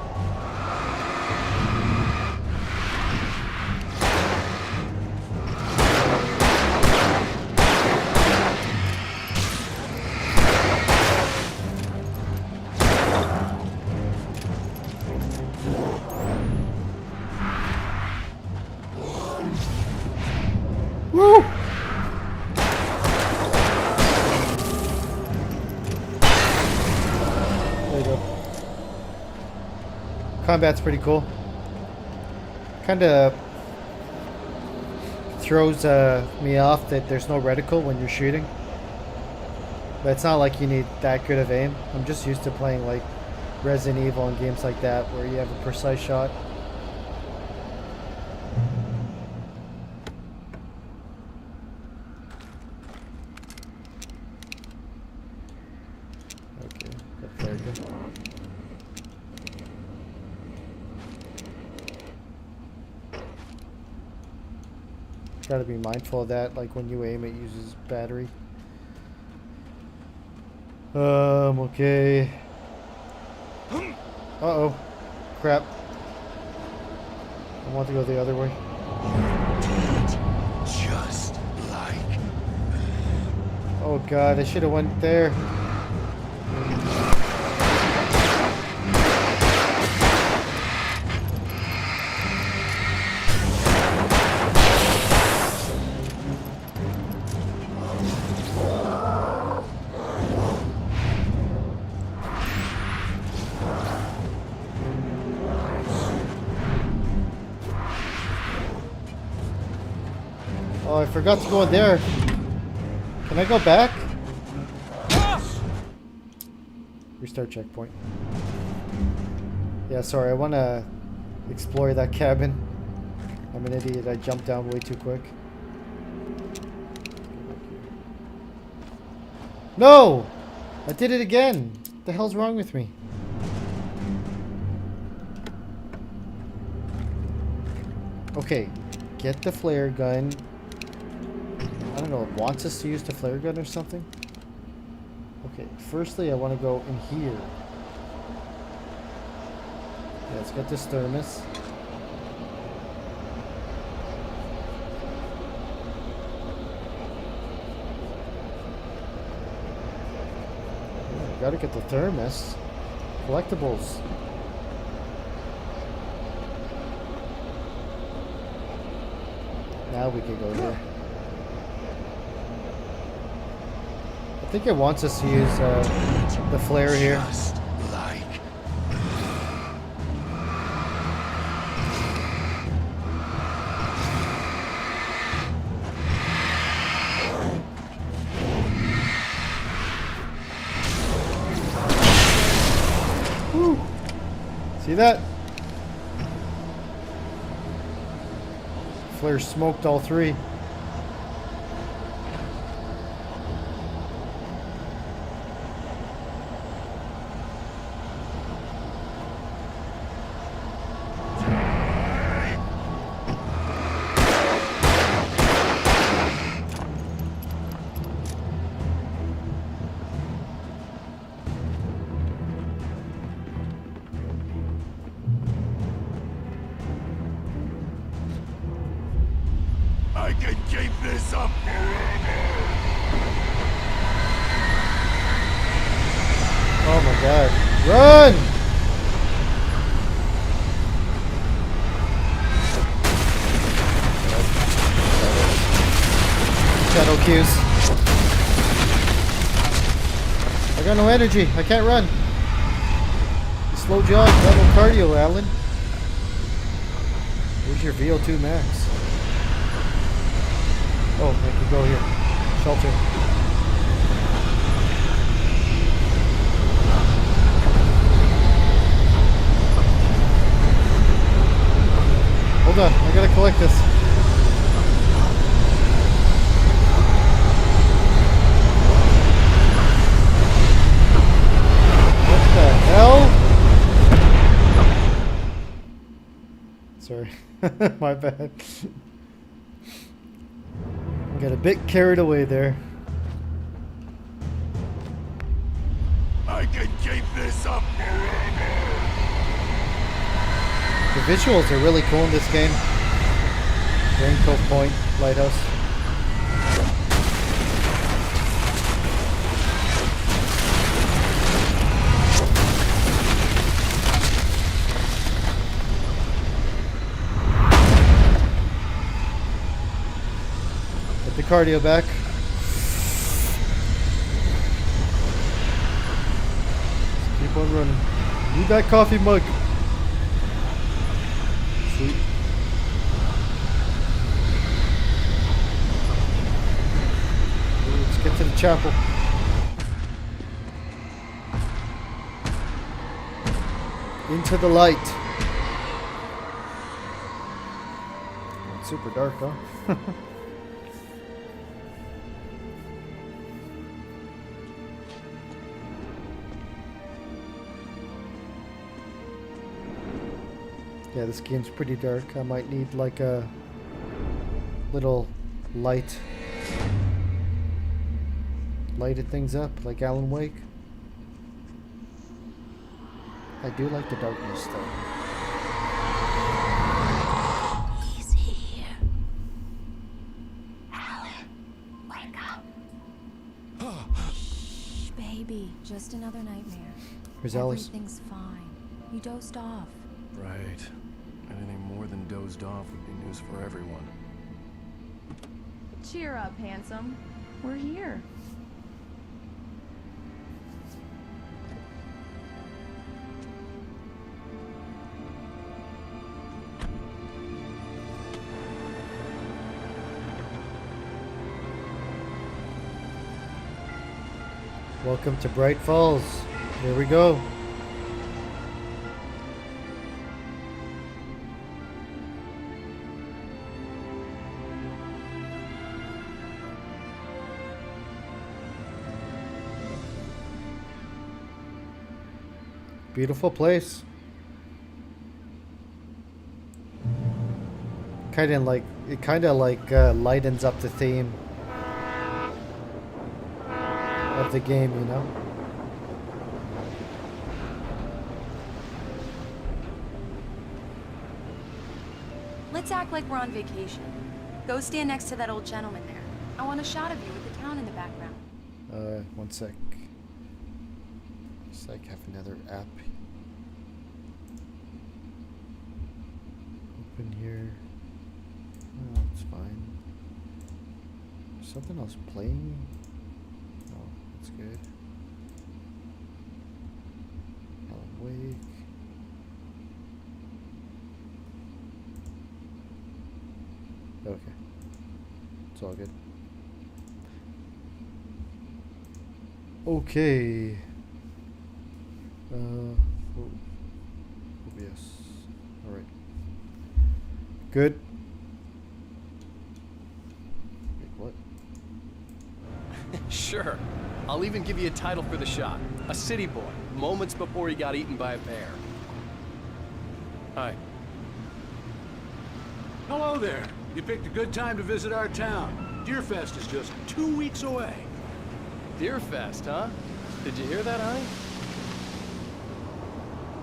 Woo! There you go. Combat's pretty cool. Kinda throws me off that there's no reticle when you're shooting. But it's not like you need that good of aim. I'm just used to playing like Resident Evil and games like that where you have a precise shot. Okay, that's very good. Gotta be mindful of that, like when you aim it uses battery. Okay. Uh-oh. Crap. I want to go the other way. Just like Oh god, I should have went there. Oh, I forgot to go in there. Can I go back? Restart checkpoint. Yeah, sorry, I want to explore that cabin. I'm an idiot, I jumped down way too quick. No! I did it again! What the hell's wrong with me? Okay, get the flare gun. I don't know, it wants us to use the flare gun or something? Okay, firstly I want to go in here. Yeah, let's get this thermos. Yeah, gotta get the thermos. Collectibles. Now we can go here. I think it wants us to use the flare here. just like Woo. See that? Flare smoked all three. I can keep this up forever. my god. Run! Shadow cues. I got no energy. I can't run. Slow jog, got no cardio, Alan. Where's your VO2 max? Oh, I can go here. Shelter. Hold on, I gotta collect this. What the hell? Sorry, my bad. I got a bit carried away there. I can keep this up forever. The visuals are really cool in this game. Rain Cove Point, Lighthouse. Get the cardio back. Just keep on running. Need that coffee mug. Sweet. Let's get to the chapel. Into the light. It's super dark, huh? Yeah, this game's pretty dark. I might need like a little light. Lighted things up, like Alan Wake. I do like the darkness though. He's here. Alan, wake up. Shh, baby. Just another nightmare. Where's Alice? Everything's fine. You dozed off. Right. Anything more than dozed off would be news for everyone. Cheer up, handsome. We're here. Welcome to Bright Falls. Here we go. Beautiful place. Kind of like lightens up the theme of the game, you know. Let's act like we're on vacation. Go stand next to that old gentleman there. I want a shot of you with the town in the background. One sec. Just like have another app. Open here. Oh, it's fine. There's something else playing. Oh, that's good. Alan Wake. Okay. It's all good. Okay. Oh, OBS. Alright. Good. Wait, what? Sure. I'll even give you a title for the shot. A city boy, moments before he got eaten by a bear. Hi. Hello there. You picked a good time to visit our town. Deerfest is just 2 weeks away. Deerfest, huh? Did you hear that, honey?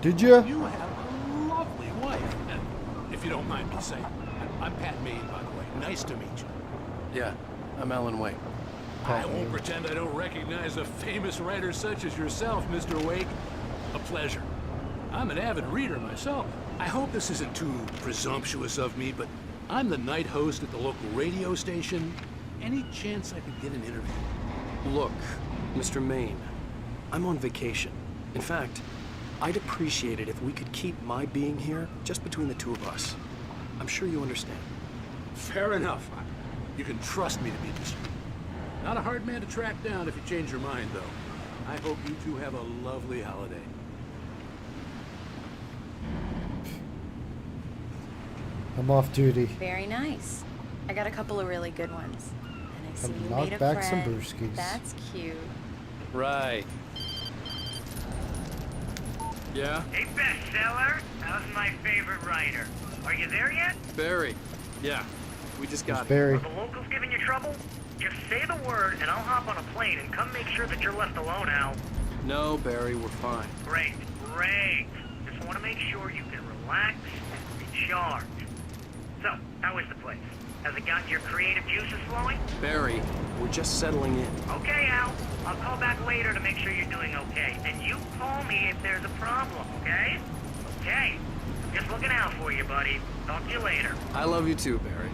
Did ya? You have a lovely wife. And if you don't mind me saying, I'm Pat Maine, by the way. Nice to meet you. Yeah, I'm Alan Wake. I won't pretend I don't recognize a famous writer such as yourself, Mr. Wake. A pleasure. I'm an avid reader myself. I hope this isn't too presumptuous of me, but I'm the night host at the local radio station. Any chance I could get an interview? Look, Mr. Maine, I'm on vacation. In fact, I'd appreciate it if we could keep my being here just between the two of us. I'm sure you understand. Fair enough. You can trust me to be discreet. Not a hard man to track down if you change your mind, though. I hope you two have a lovely holiday. I'm off duty. Very nice. I got a couple of really good ones. And I see you knock made a back some friend. brewskis. That's cute. Right. Yeah? Hey, bestseller. How's my favorite writer? Are you there yet? Barry. Yeah. We just got Barry. Are the locals giving you trouble? Just say the word and I'll hop on a plane and come make sure that you're left alone, Al. No, Barry, we're fine. Great, great. Just want to make sure you can relax and recharge. So, how is the place? Has it gotten your creative juices flowing? Barry, we're just settling in. Okay, Al. I'll call back later to make sure you're doing okay. And you call me if there's a problem, okay? Okay. Just looking out for you, buddy. Talk to you later. I love you too, Barry.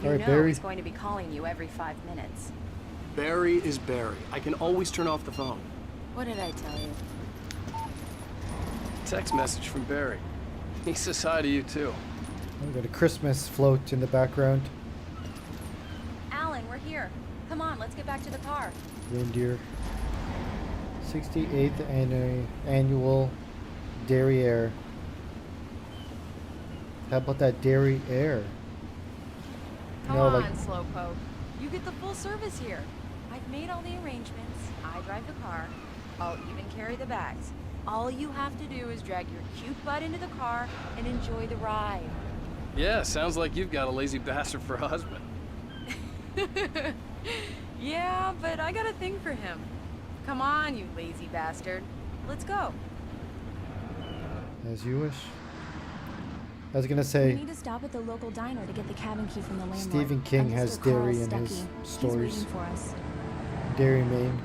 You All right, know Barry. he's going to be calling you every 5 minutes. Barry is Barry. I can always turn off the phone. What did I tell you? Text message from Barry. He says hi to you too. I've got a Christmas float in the background. Alan, we're here. Come on, let's get back to the car. Reindeer. 68th annual Derriere. How about that Derriere? Come No, on, like Slowpoke. You get the full service here. I've made all the arrangements. I drive the car. I'll even carry the bags. All you have to do is drag your cute butt into the car and enjoy the ride. Yeah, sounds like you've got a lazy bastard for a husband. Yeah, but I got a thing for him. Come on, you lazy bastard. Let's go. as you wish. I was gonna We say need to stop at the local diner to get the cabin key from the landlord. Stephen King A has Mr. Carl dairy in his Stuckey. stories. He's waiting for us. Dairy Maine.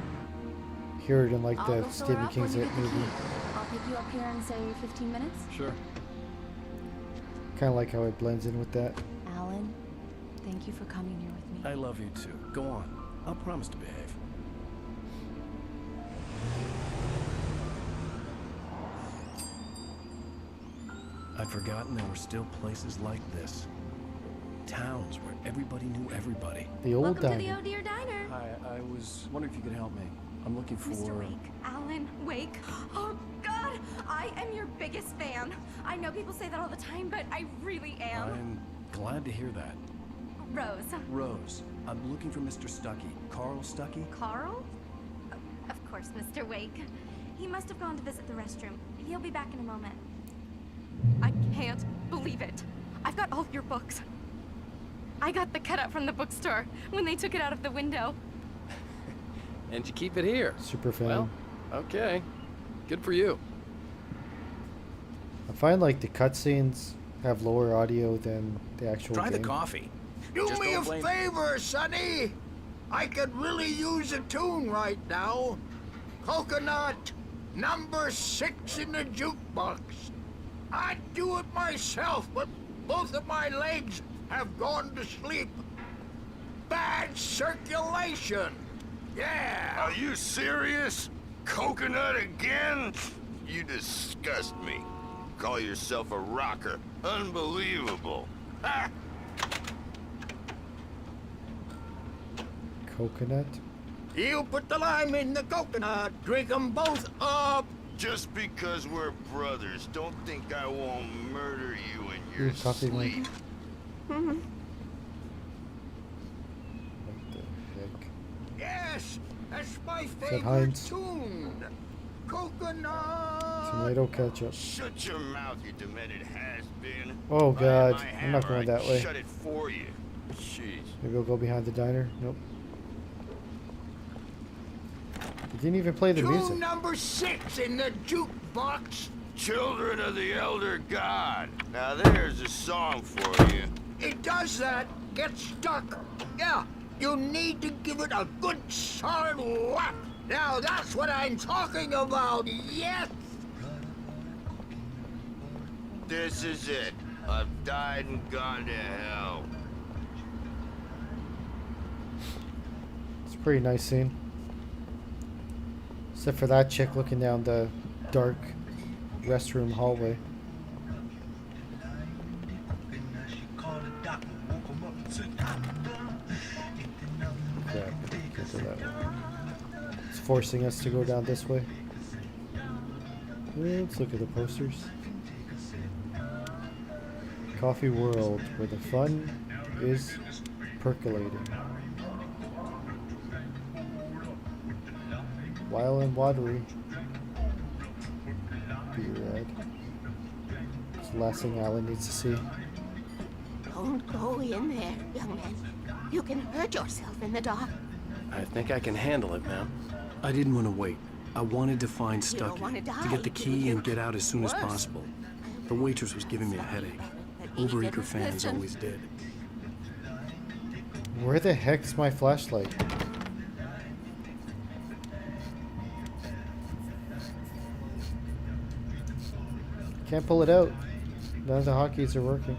Hear it in like I'll the go fill her Stephen up when King's you It get the movie. key. I'll pick you up here in, say, 15 minutes. Sure. Kind of like how it blends in with that. Alan, thank you for coming here with me. I love you too. Go on. I'll promise to behave. I'd forgotten there were still places like this. Towns where everybody knew everybody. The old Welcome to the diner. Oh Dear Diner. Hi, I was wondering if you could help me. I'm looking for... Mr. Wake. Alan Wake. Oh, God. I am your biggest fan. I know people say that all the time, but I really am. I'm glad to hear that. Rose. Rose, I'm looking for Mr. Stuckey. Carl Stuckey? Carl? Of course, Mr. Wake. He must have gone to visit the restroom. He'll be back in a moment. I can't believe it. I've got all your books. I got the cutout from the bookstore when they took it out of the window. And you keep it here. Super fan. Well, okay. Good for you. I find like the cutscenes have lower audio than the actual Try the game. coffee. Do Just me don't a blame- favor, Sonny. I could really use a tune right now. Coconut, number 6 in the jukebox. I'd do it myself, but both of my legs have gone to sleep. Bad circulation. Yeah. Are you serious? Coconut again? You disgust me. Call yourself a rocker. Unbelievable. Ha! Coconut. You put the lime in the coconut. Drink 'em both up. Just because we're brothers, don't think I won't murder you in your coffee mate. sleep. What the heck? Yes, that's my that favorite Heinz? tune. Coconut. Tomato ketchup. Shut your mouth, you demented has-been. Oh, If I had God. my I'm not hammer, going that I'd way. Shut it for you. Jeez. Maybe we'll go behind the diner. Nope. You didn't even play the Tune music. number 6 in the jukebox. Children of the Elder God. Now there's a song for you. It does that. Get stuck. Yeah, You need to give it a good solid whack. Now that's what I'm talking about, yes? This is it. I've died and gone to hell. It's a pretty nice scene. Except for that chick looking down the dark restroom hallway. Crap, can't do that one. It's forcing us to go down this way. Let's look at the posters. Coffee World, where the fun is percolating. Wild and watery. Be red. It's the last thing Alan needs to see. Don't go in there, young man. You can hurt yourself in the dark. I think I can handle it, ma'am. I didn't want to wait. I wanted to find You don't Stucky, wanna die, to get the do key you? and get out as soon as Worse. possible. The waitress was giving me a headache. But Overeager Ethan, fans listen. always did. Where the heck's my flashlight? Can't pull it out. None of the hotkeys are working.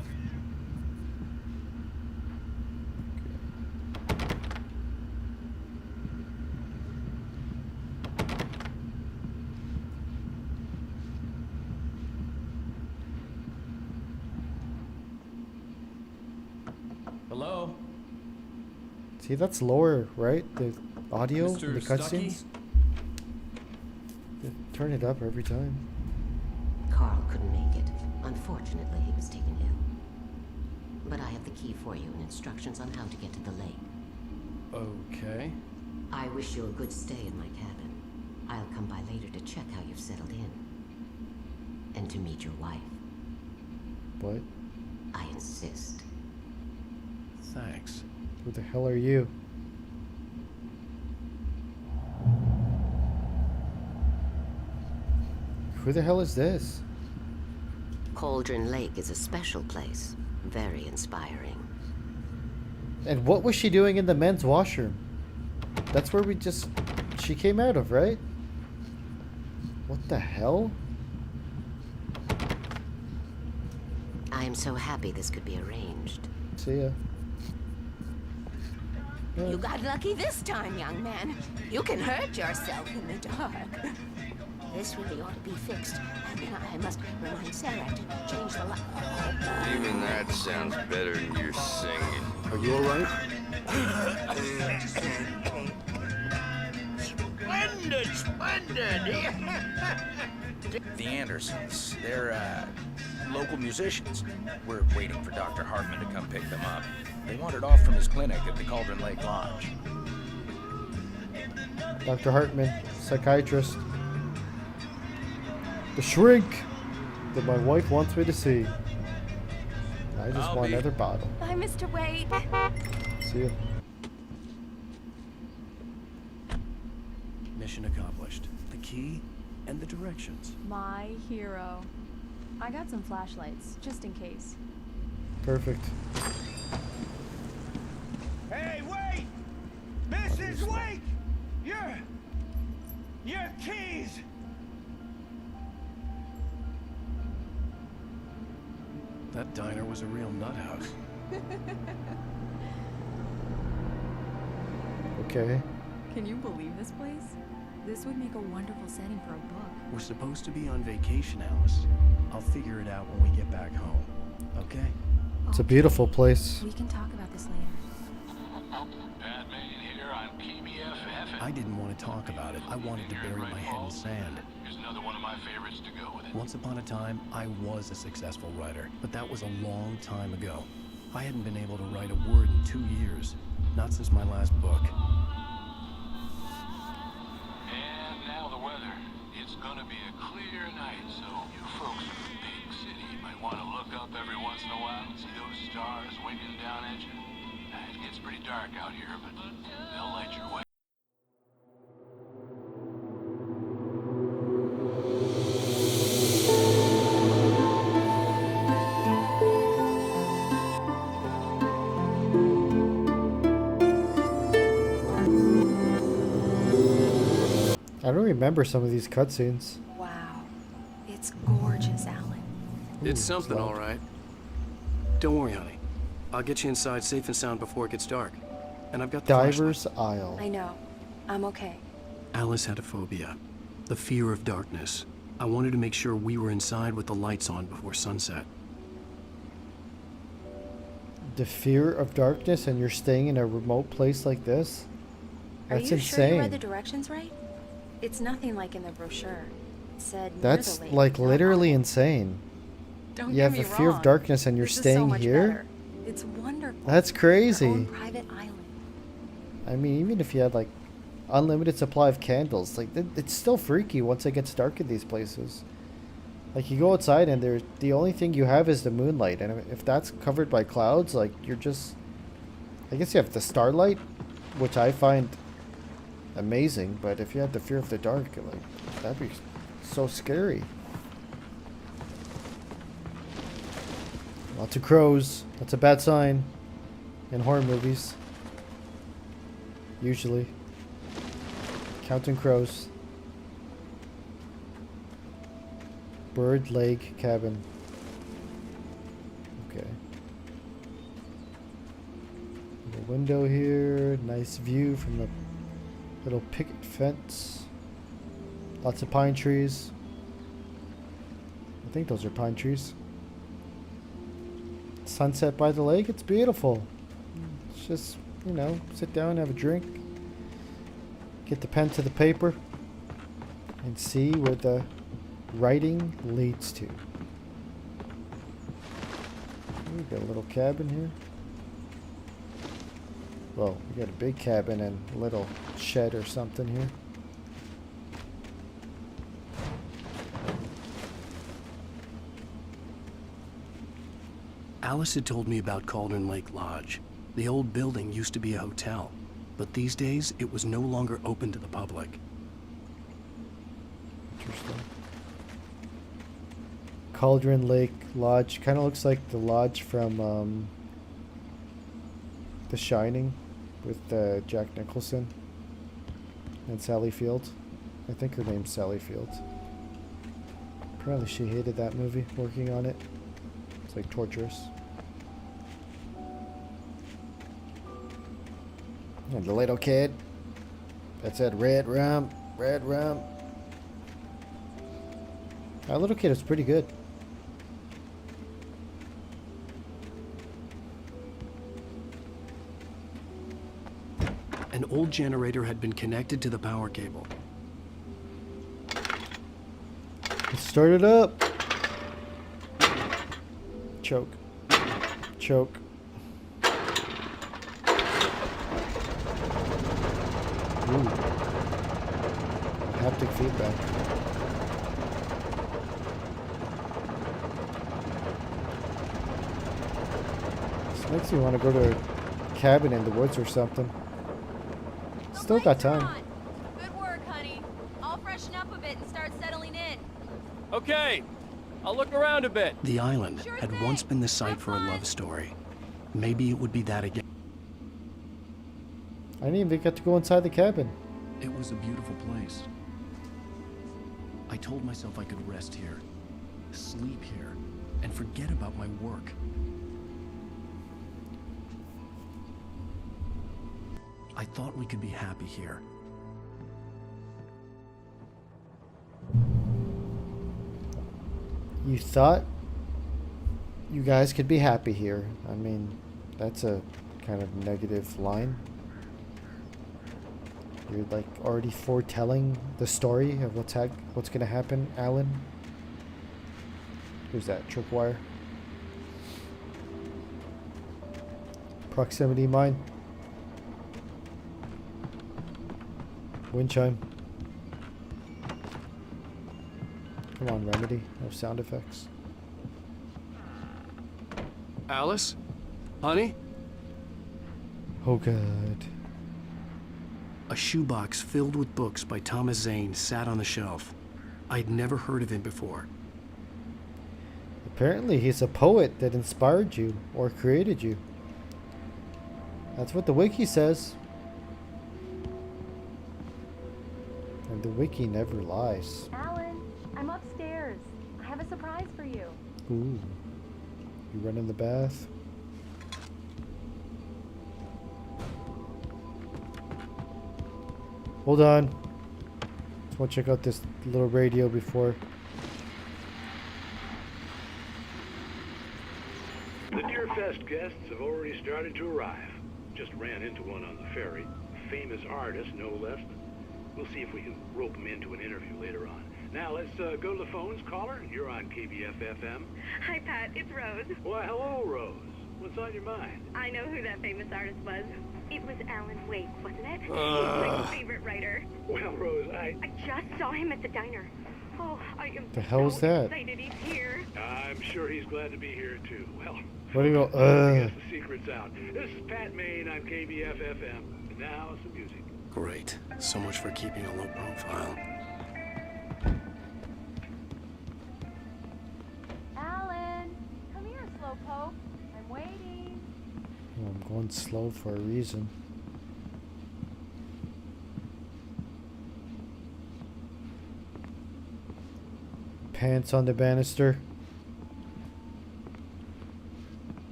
Hello? See, that's lower, right? The audio Mr. and the Stucky? cutscenes. Turn it up every time. Carl couldn't make it. Unfortunately, he was taken ill. But I have the key for you and instructions on how to get to the lake. Okay. I wish you a good stay in my cabin. I'll come by later to check how you've settled in. And to meet your wife. What? I insist. Thanks. Who the hell are you? Who the hell is this? Cauldron Lake is a special place. Very inspiring. And what was she doing in the men's washroom? That's where she came out of, right? What the hell? I am so happy this could be arranged. See ya. You got lucky this time, young man. You can hurt yourself in the dark. This really ought to be fixed. And then I must remind Sarah to change the light. Even that sounds better than your singing. Are you alright? Splendid, splendid! The Andersons. They're, local musicians. We're waiting for Dr. Hartman to come pick them up. They wandered off from his clinic at the Cauldron Lake Lodge. Dr. Hartman, psychiatrist. The shrink that my wife wants me to see. I just want another bottle. Bye, Mr. Wade. See ya. Mission accomplished. The key and the directions. My hero. I got some flashlights, just in case. Perfect. Hey, wait! Mrs. Wake! Your keys! That diner was a real nut house. Okay. Can you believe this place? This would make a wonderful setting for a book. We're supposed to be on vacation, Alice. I'll figure it out when we get back home. Okay? It's a beautiful place. We can talk about this later. I didn't want to talk about it. I wanted to bury my head in sand. Here's another one of my favorites to go with it. Once upon a time, I was a successful writer, but that was a long time ago. I hadn't been able to write a word in 2 years. Not since my last book. And now the weather. It's gonna be a clear night, so you folks in the big city might want to look up every once in a while and see those stars winking down at you. It gets pretty dark out here, but they'll light your way. I don't remember some of these cutscenes. Wow. It's gorgeous, Alan. It's something, all right. Don't worry, honey. I'll get you inside safe and sound before it gets dark. And I've got the Diver's flashlight. Isle. I know. I'm okay. Alice had a phobia. The fear of darkness. I wanted to make sure we were inside with the lights on before sunset. The fear of darkness, and you're staying in a remote place like this? That's Are you insane. sure you read the directions right? It's nothing like in the brochure. It said near That's the lake, like not literally on. insane. Don't You get have me the fear of wrong. darkness and you're This is staying so much here? better. It's wonderful. That's crazy. Your own private island. I mean, even if you had like unlimited supply of candles, like it's still freaky once it gets dark in these places. Like you go outside and the only thing you have is the moonlight, and if that's covered by clouds, like you're just, I guess you have the starlight, which I find amazing, but if you had the fear of the dark, like that'd be so scary. Lots of crows. That's a bad sign in horror movies. Usually. Counting crows. Bird Lake Cabin. Okay. The window here. Nice view from the little picket fence. Lots of pine trees. I think those are pine trees. Sunset by the lake. It's beautiful. It's just, you know, sit down, have a drink. Get the pen to the paper. And see where the writing leads to. We got a little cabin here. Well, we got a big cabin and a little shed or something here. Alice had told me about Cauldron Lake Lodge. The old building used to be a hotel, but these days it was no longer open to the public. Interesting. Cauldron Lake Lodge kind of looks like the lodge from The Shining with Jack Nicholson and Sally Field. I think her name's Sally Field. Apparently she hated that movie, working on it. It's like torturous. And the little kid that said red rum, red rum. That little kid is pretty good. An old generator had been connected to the power cable. Let's start it up. Choke. Choke. Ooh. Haptic feedback. This makes me want to go to a cabin in the woods or something. Still got time. Good work, honey. I'll freshen up a bit and start settling in. Okay, I'll look around a bit. The island had once been the site for a love story. Maybe it would be that again. I didn't even get to go inside the cabin. It was a beautiful place. I told myself I could rest here, sleep here, and forget about my work. I thought we could be happy here. You thought you guys could be happy here. I mean, that's a kind of negative line. You're like already foretelling the story of what's gonna happen, Alan. Who's that? Tripwire. Proximity mine. Wind chime. Come on, Remedy. No sound effects. Alice? Honey? Oh, God. A shoebox filled with books by Thomas Zane sat on the shelf. I'd never heard of him before. Apparently, he's a poet that inspired you or created you. That's what the wiki says. And the wiki never lies. Alan, I'm upstairs. I have a surprise for you. Ooh. You run in the bath? Hold on. Just want to check out this little radio before. The Deerfest guests have already started to arrive. Just ran into one on the ferry. A famous artist, no less. We'll see if we can rope him into an interview later on. Now, let's go to the phones. Caller, you're on KBF-FM. Hi, Pat. It's Rose. Why, hello, Rose. What's on your mind? I know who that famous artist was. It was Alan Wake, wasn't it? He's my favorite writer. Well, Rose, I just saw him at the diner. Oh, I am The hell's so that? excited he's here. I'm sure he's glad to be here, too. Well, What do you go? I guess the secret's out. This is Pat Maine on KBF-FM. Now, some music. Great. So much for keeping a low profile. Alan, come here, Slowpoke. I'm waiting. Oh, I'm going slow for a reason. Pants on the banister.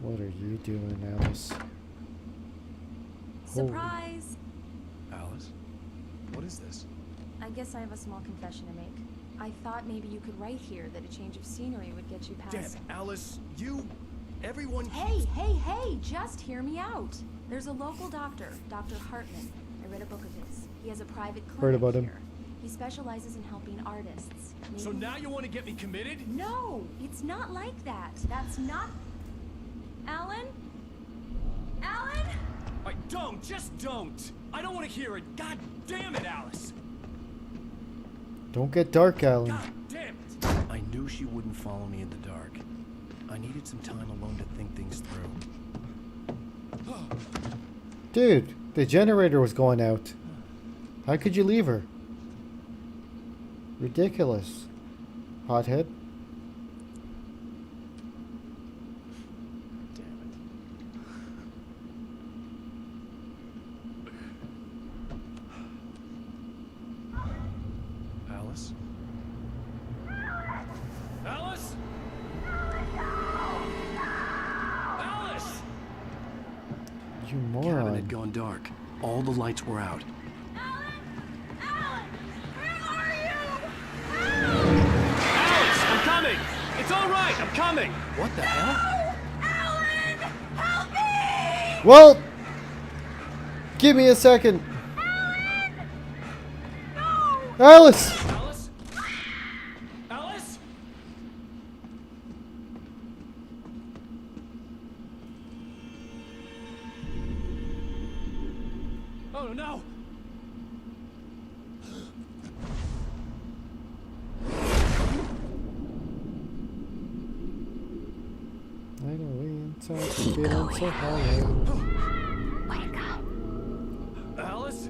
What are you doing, Alice? Surprise! Alice? What is this? I guess I have a small confession to make. I thought maybe you could write here that a change of scenery would get you past... Damn, Alice, everyone... Hey, just hear me out. There's a local doctor, Dr. Hartman. I read a book of his. He has a private clinic Heard about him. here. He specializes in helping artists. So now you want to get me committed? No, it's not like that. That's not... Alan? Alan? Just don't! I don't want to hear it. God damn it, Alice! Don't get dark, Alan. God damn it! I knew she wouldn't follow me in the dark. I needed some time alone to think things through. Dude, the generator was going out. How could you leave her? Ridiculous. Hothead. Alice? Alice? Alice! You The cabin moron. had gone dark. All the lights were out. Alice, I'm coming! It's all right, I'm coming! What the hell? Well, give me a second. Alice! Alice? Alice? Oh no! I know inside the feeling so hollow. Alice?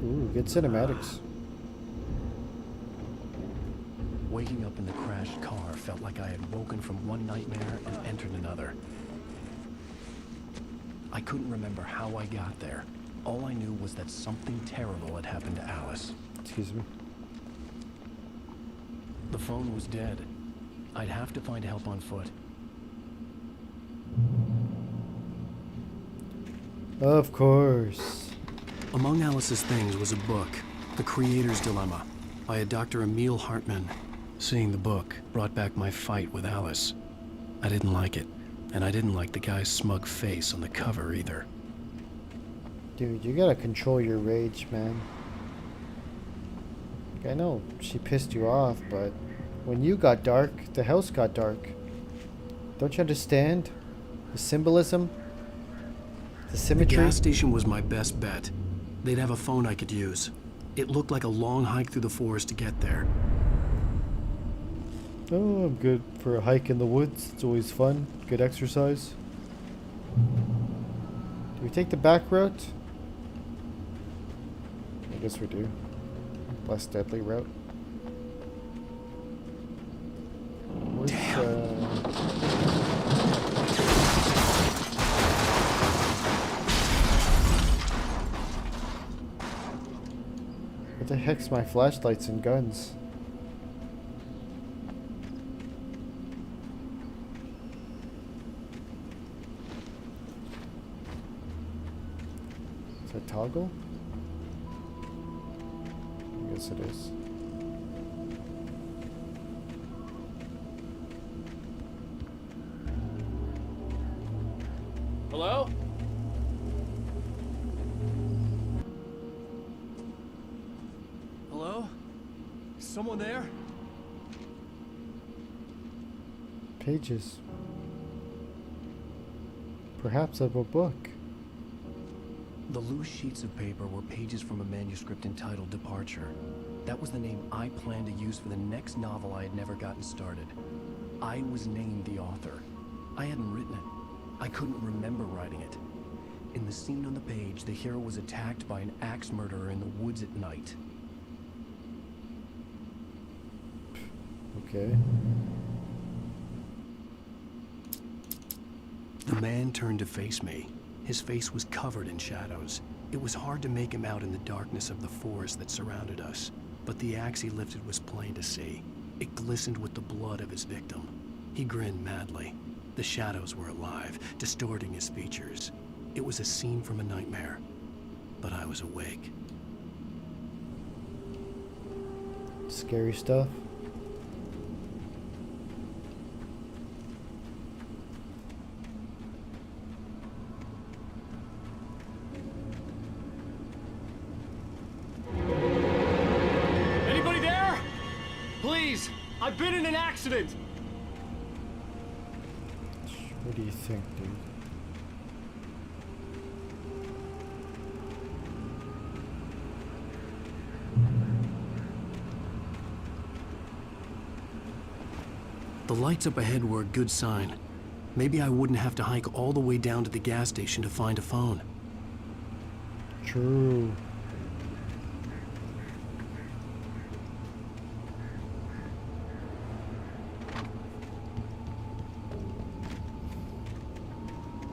Ooh, good cinematics. Waking up in the crashed car felt like I had woken from one nightmare and entered another. I couldn't remember how I got there. All I knew was that something terrible had happened to Alice. Excuse me. The phone was dead. I'd have to find help on foot. Of course. Among Alice's things was a book, The Creator's Dilemma, by a Dr. Emil Hartman. Seeing the book brought back my fight with Alice. I didn't like it, and I didn't like the guy's smug face on the cover either. Dude, you gotta control your rage, man. I know she pissed you off, but when you got dark, the house got dark. Don't you understand? The symbolism? The The symmetry? gas station was my best bet. They'd have a phone I could use. It looked like a long hike through the forest to get there. Oh, I'm good for a hike in the woods. It's always fun. Good exercise. Do we take the back route? I guess we do. Less deadly route. Where's, heck's my flashlights and guns? Is that toggle? I guess it is. Hello? Hello? Someone there? Pages. Perhaps of a book. The loose sheets of paper were pages from a manuscript entitled Departure. That was the name I planned to use for the next novel I had never gotten started. I was named the author. I hadn't written it. I couldn't remember writing it. In the scene on the page, the hero was attacked by an axe murderer in the woods at night. Okay. The man turned to face me. His face was covered in shadows. It was hard to make him out in the darkness of the forest that surrounded us, but the axe he lifted was plain to see. It glistened with the blood of his victim. He grinned madly. The shadows were alive, distorting his features. It was a scene from a nightmare, but I was awake. Scary stuff. Anybody there? Please, I've been in an accident. What do you think, dude? The lights up ahead were a good sign. Maybe I wouldn't have to hike all the way down to the gas station to find a phone. True.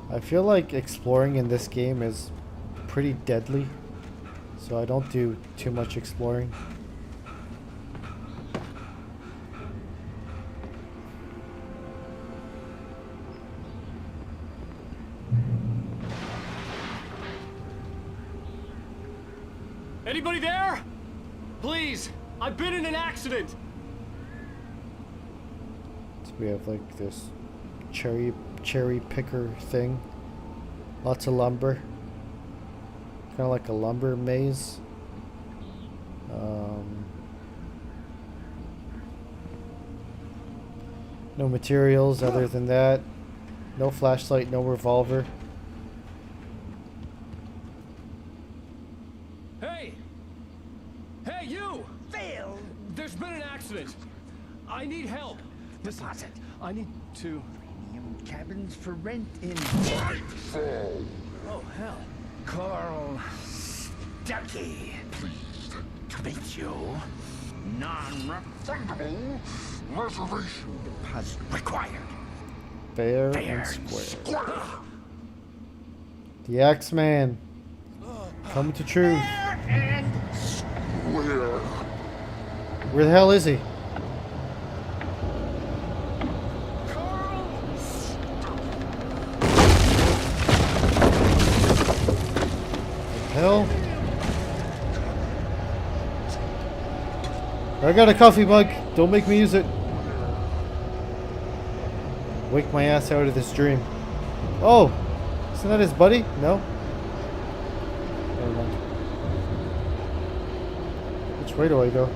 I feel like exploring in this game is pretty deadly, so I don't do too much exploring. Anybody there? Please, I've been in an accident. So we have like this cherry picker thing. Lots of lumber. Kind of like a lumber maze. No materials other than that. No flashlight, no revolver. Hey! Hey, you! Phil! There's been an accident. I need help. Deposit. I need to... Premium cabins for rent in Nightfall. Oh, hell. Carl Stuckey. Pleased To meet you. Non-refundable reservation deposit required. Fair and square. The Axeman. Coming to truth. And square. Where the hell is he? Hell? I got a coffee mug. Don't make me use it. Wake my ass out of this dream. Oh! Isn't that his buddy? No? Never mind. Which way do I go?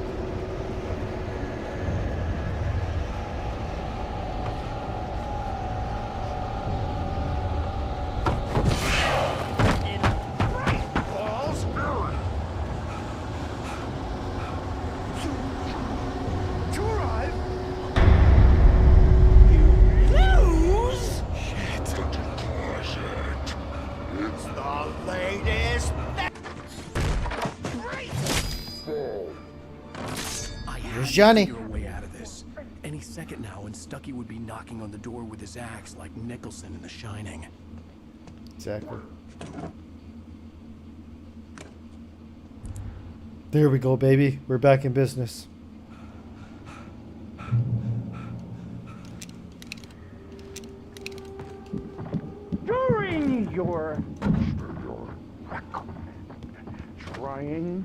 Where's Johnny? Your way out of this. Any second now, and Stuckey would be knocking on the door with his axe like Nicholson in The Shining. Exactly. There we go, baby. We're back in business. During your trying,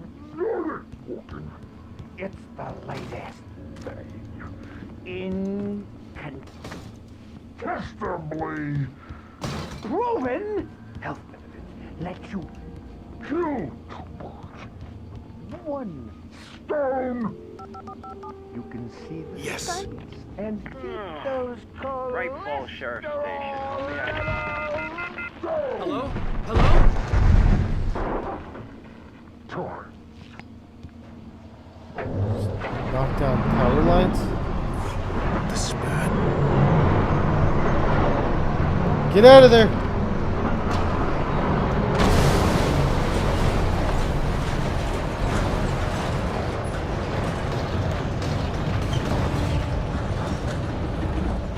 it's the latest thing. Incontestably proven health benefits let you kill one stone. You can see the sights and keep those colors. Great Falls Sheriff Station. Hello? Hello? Tor. Knock down power lines. This is bad. Get out of there.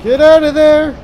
Get out of there.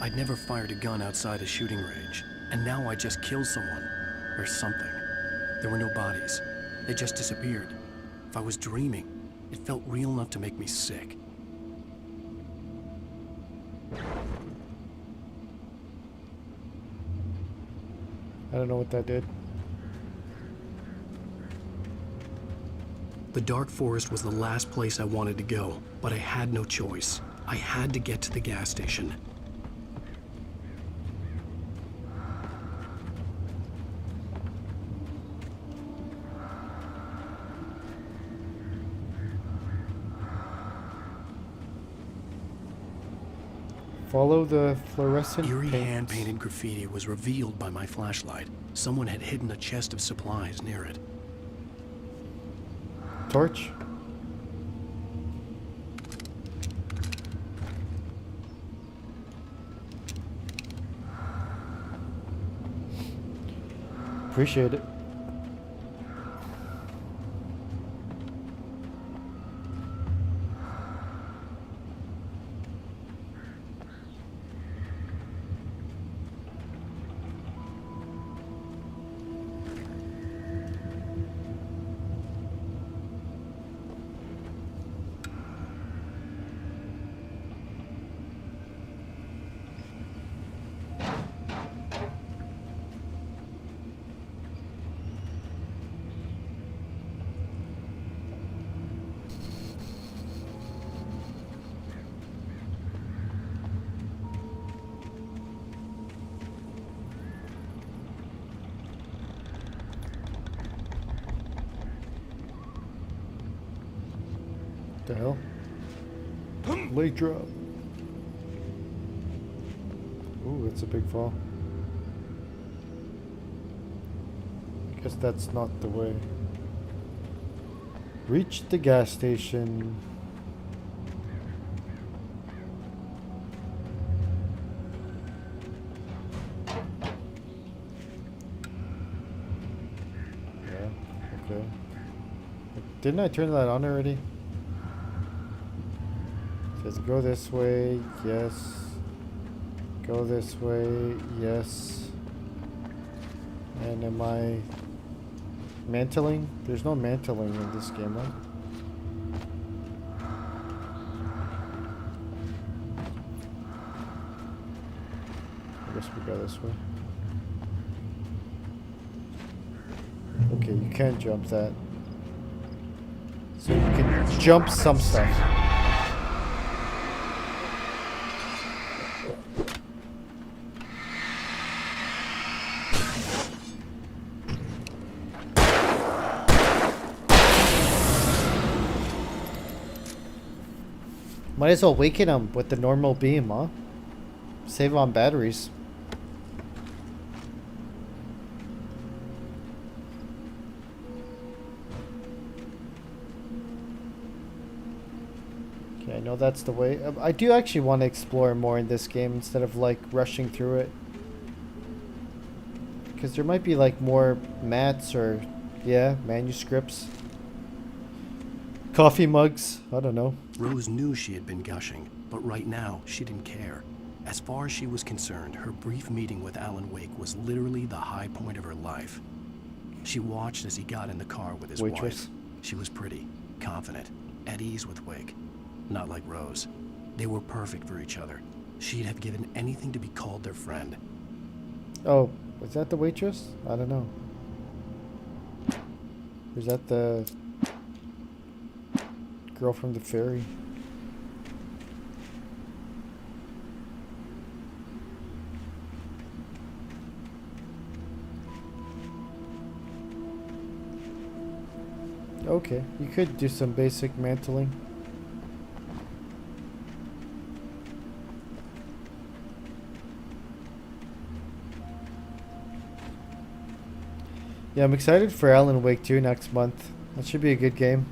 I'd never fired a gun outside a shooting range, and now I just killed someone. Or something. There were no bodies. They just disappeared. If I was dreaming, it felt real enough to make me sick. I don't know what that did. The dark forest was the last place I wanted to go, but I had no choice. I had to get to the gas station. Follow the fluorescent Eerie paint. hand-painted graffiti was revealed by my flashlight. Someone had hidden a chest of supplies near it. Torch. Appreciate it. The hell? Lake drop. Ooh, that's a big fall. Guess that's not the way. Reach the gas station. Yeah, okay. Didn't I turn that on already? Says go this way, yes. Go this way, yes. And am I mantling? There's no mantling in this game, right? I guess we go this way. Okay, you can jump that. So you can jump some stuff. Might as well waken him with the normal beam, huh? Save on batteries. know that's the way. I do actually want to explore more in this game instead of like rushing through it. Because there might be like more mats or, yeah, manuscripts. Coffee mugs. I don't know. Rose knew she had been gushing, but right now she didn't care. As far as she was concerned, her brief meeting with Alan Wake was literally the high point of her life. She watched as he got in the car with his Waitress. wife. She was pretty, confident, at ease with Wake. Not like Rose. They were perfect for each other. She'd have given anything to be called their friend. Oh, was that the waitress? I don't know. Or is that the girl from the ferry? Okay, you could do some basic mantling. Yeah, I'm excited for Alan Wake 2 next month. That should be a good game.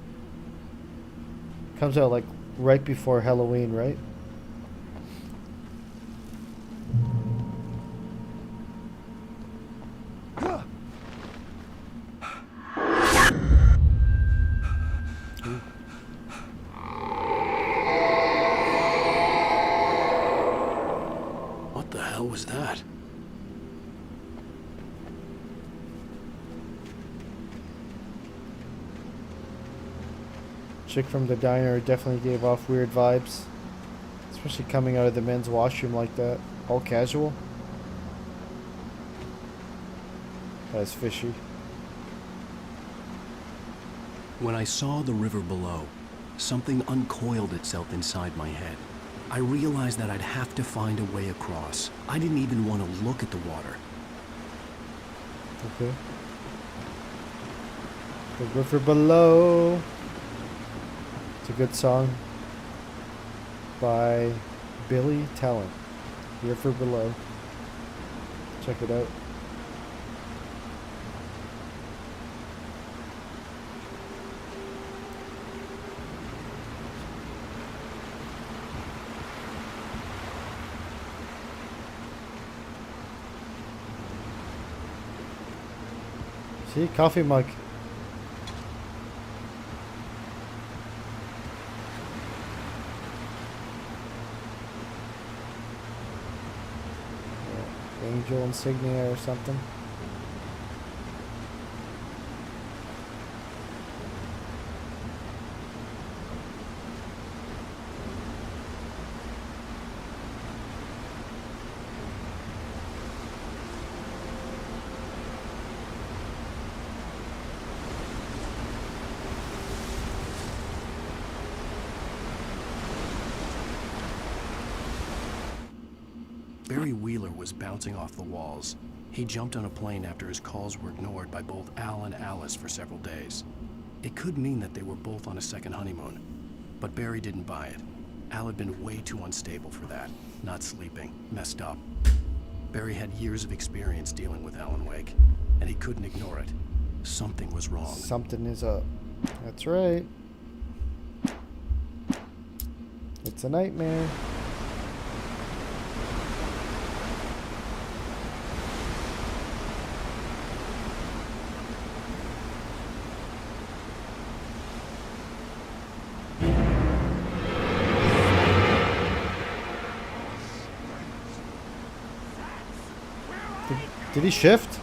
Comes out like right before Halloween, right? What the hell was that? Chick from the diner definitely gave off weird vibes. Especially coming out of the men's washroom like that. All casual. That's fishy. When I saw the river below, something uncoiled itself inside my head. I realized that I'd have to find a way across. I didn't even want to look at the water. Okay. The river below. It's a good song by Billy Talent. River Below. Check it out. See, coffee mug. Angel insignia or something. Barry Wheeler was bouncing off the walls. He jumped on a plane after his calls were ignored by both Al and Alice for several days. It could mean that they were both on a second honeymoon, but Barry didn't buy it. Al had been way too unstable for that. Not sleeping, messed up. Barry had years of experience dealing with Alan Wake, and he couldn't ignore it. Something was wrong. Something is up. That's right. It's a nightmare. Did he shift?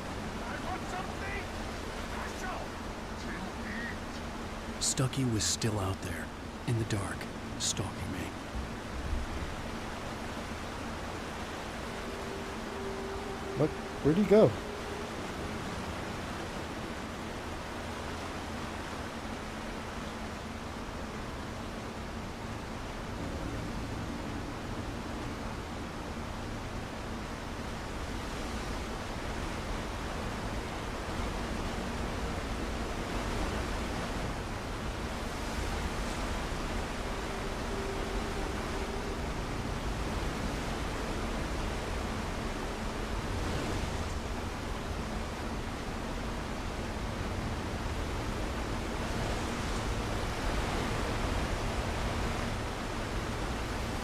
Stucky was still out there, in the dark, stalking me. What? Where'd he go?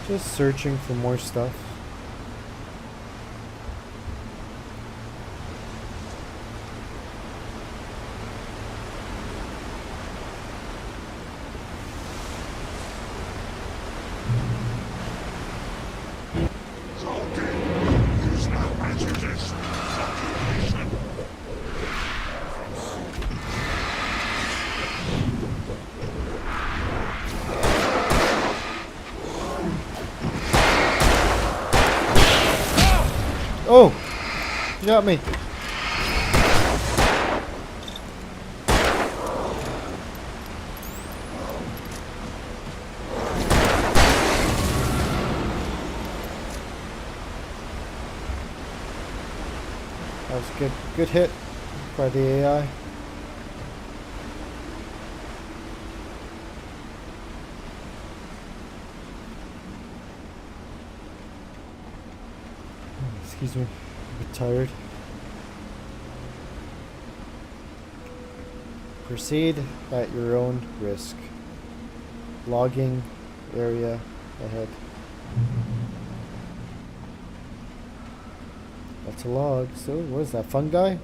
Just searching for more stuff. Oh! You got me. That was good. Good hit by the AI. Excuse me, I'm a bit tired. Proceed at your own risk. Logging area ahead. That's a log. So, what is that? Fungi?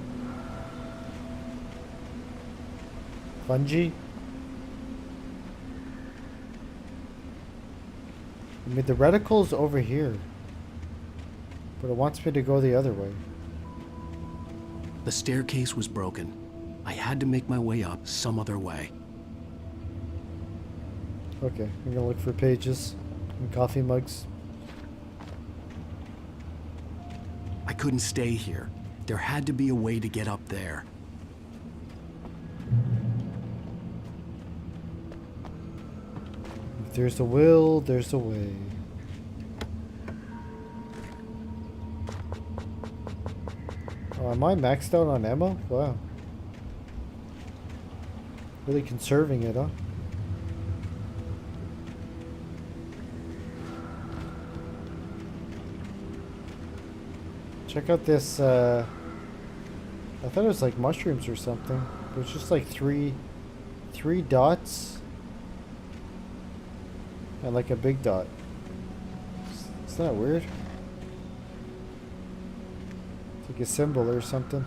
Fungi? I mean, the reticle's over here. But it wants me to go the other way. The staircase was broken. I had to make my way up some other way. Okay, I'm gonna look for pages and coffee mugs. I couldn't stay here. There had to be a way to get up there. If there's a will, there's a way. Oh, am I maxed out on ammo? Wow. Really conserving it, huh? Check out this, I thought it was like mushrooms or something. It was just like three dots. And like a big dot. Isn't that weird? It's like a symbol or something.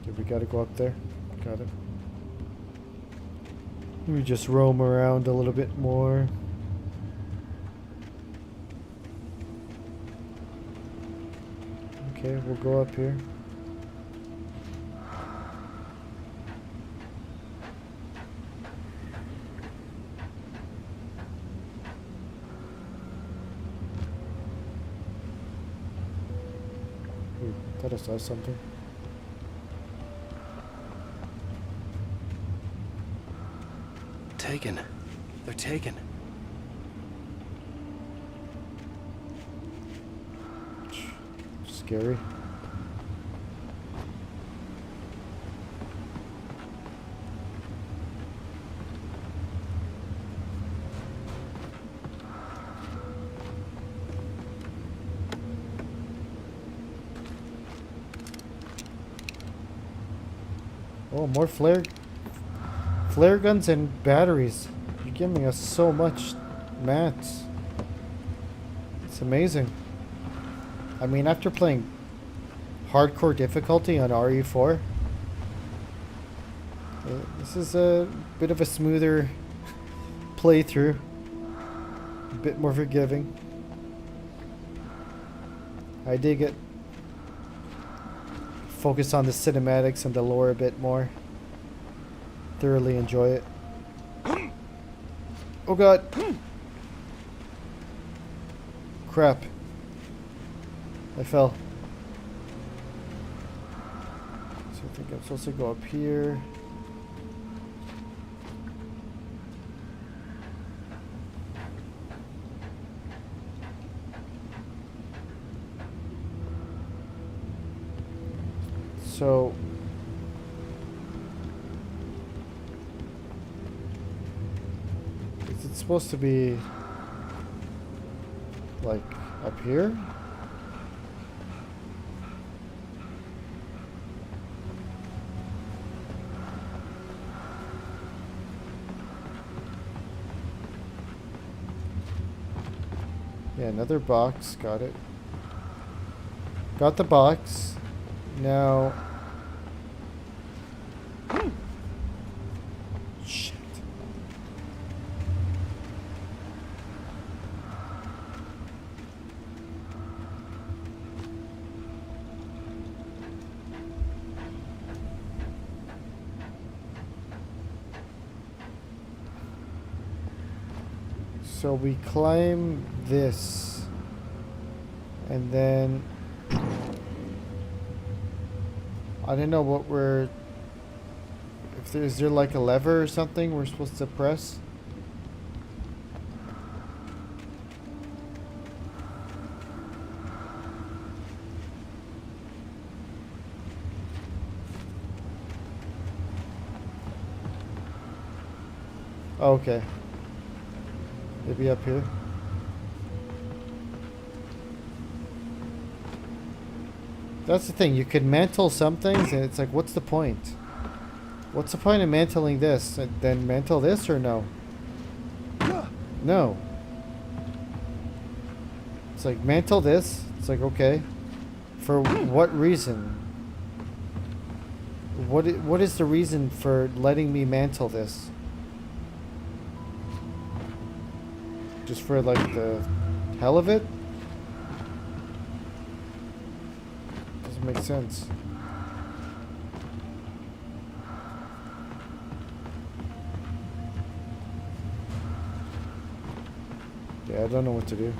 Okay, we gotta go up there. Got it. Let me just roam around a little bit more. Okay, we'll go up here. Ooh, thought I saw something. Taken. They're taken. Scary. Oh, more flare guns and batteries. You're giving us so much mats. It's amazing. I mean, after playing hardcore difficulty on RE4, this is a bit of a smoother playthrough. A bit more forgiving. I dig it. Focus on the cinematics and the lore a bit more. Thoroughly enjoy it. Oh god! Crap. I fell. So I think I'm supposed to go up here. So is it supposed to be like up here? Yeah, another box. Got it. Got the box. Now... Shit. So we climb this. And then... I don't know what we're... If there, is there like a lever or something we're supposed to press? Oh, okay. Maybe up here. That's the thing, you could mantle some things and it's like, what's the point? What's the point of mantling this? And then mantle this or no? No. It's like, mantle this. It's like, okay. For what reason? What is the reason for letting me mantle this? Just for like the hell of it? Doesn't make sense. Yeah, I don't know what to do.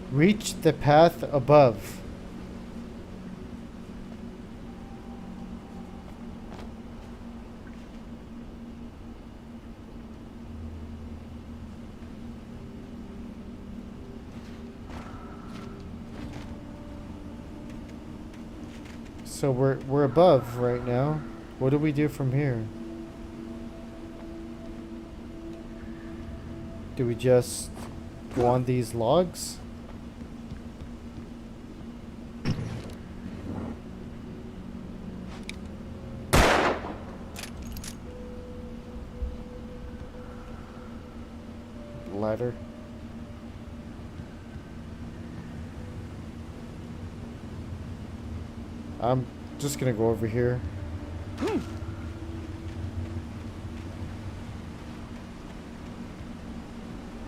Reach the path above. So we're above right now. What do we do from here? Do we just go on these logs? Ladder. I'm just gonna go over here. I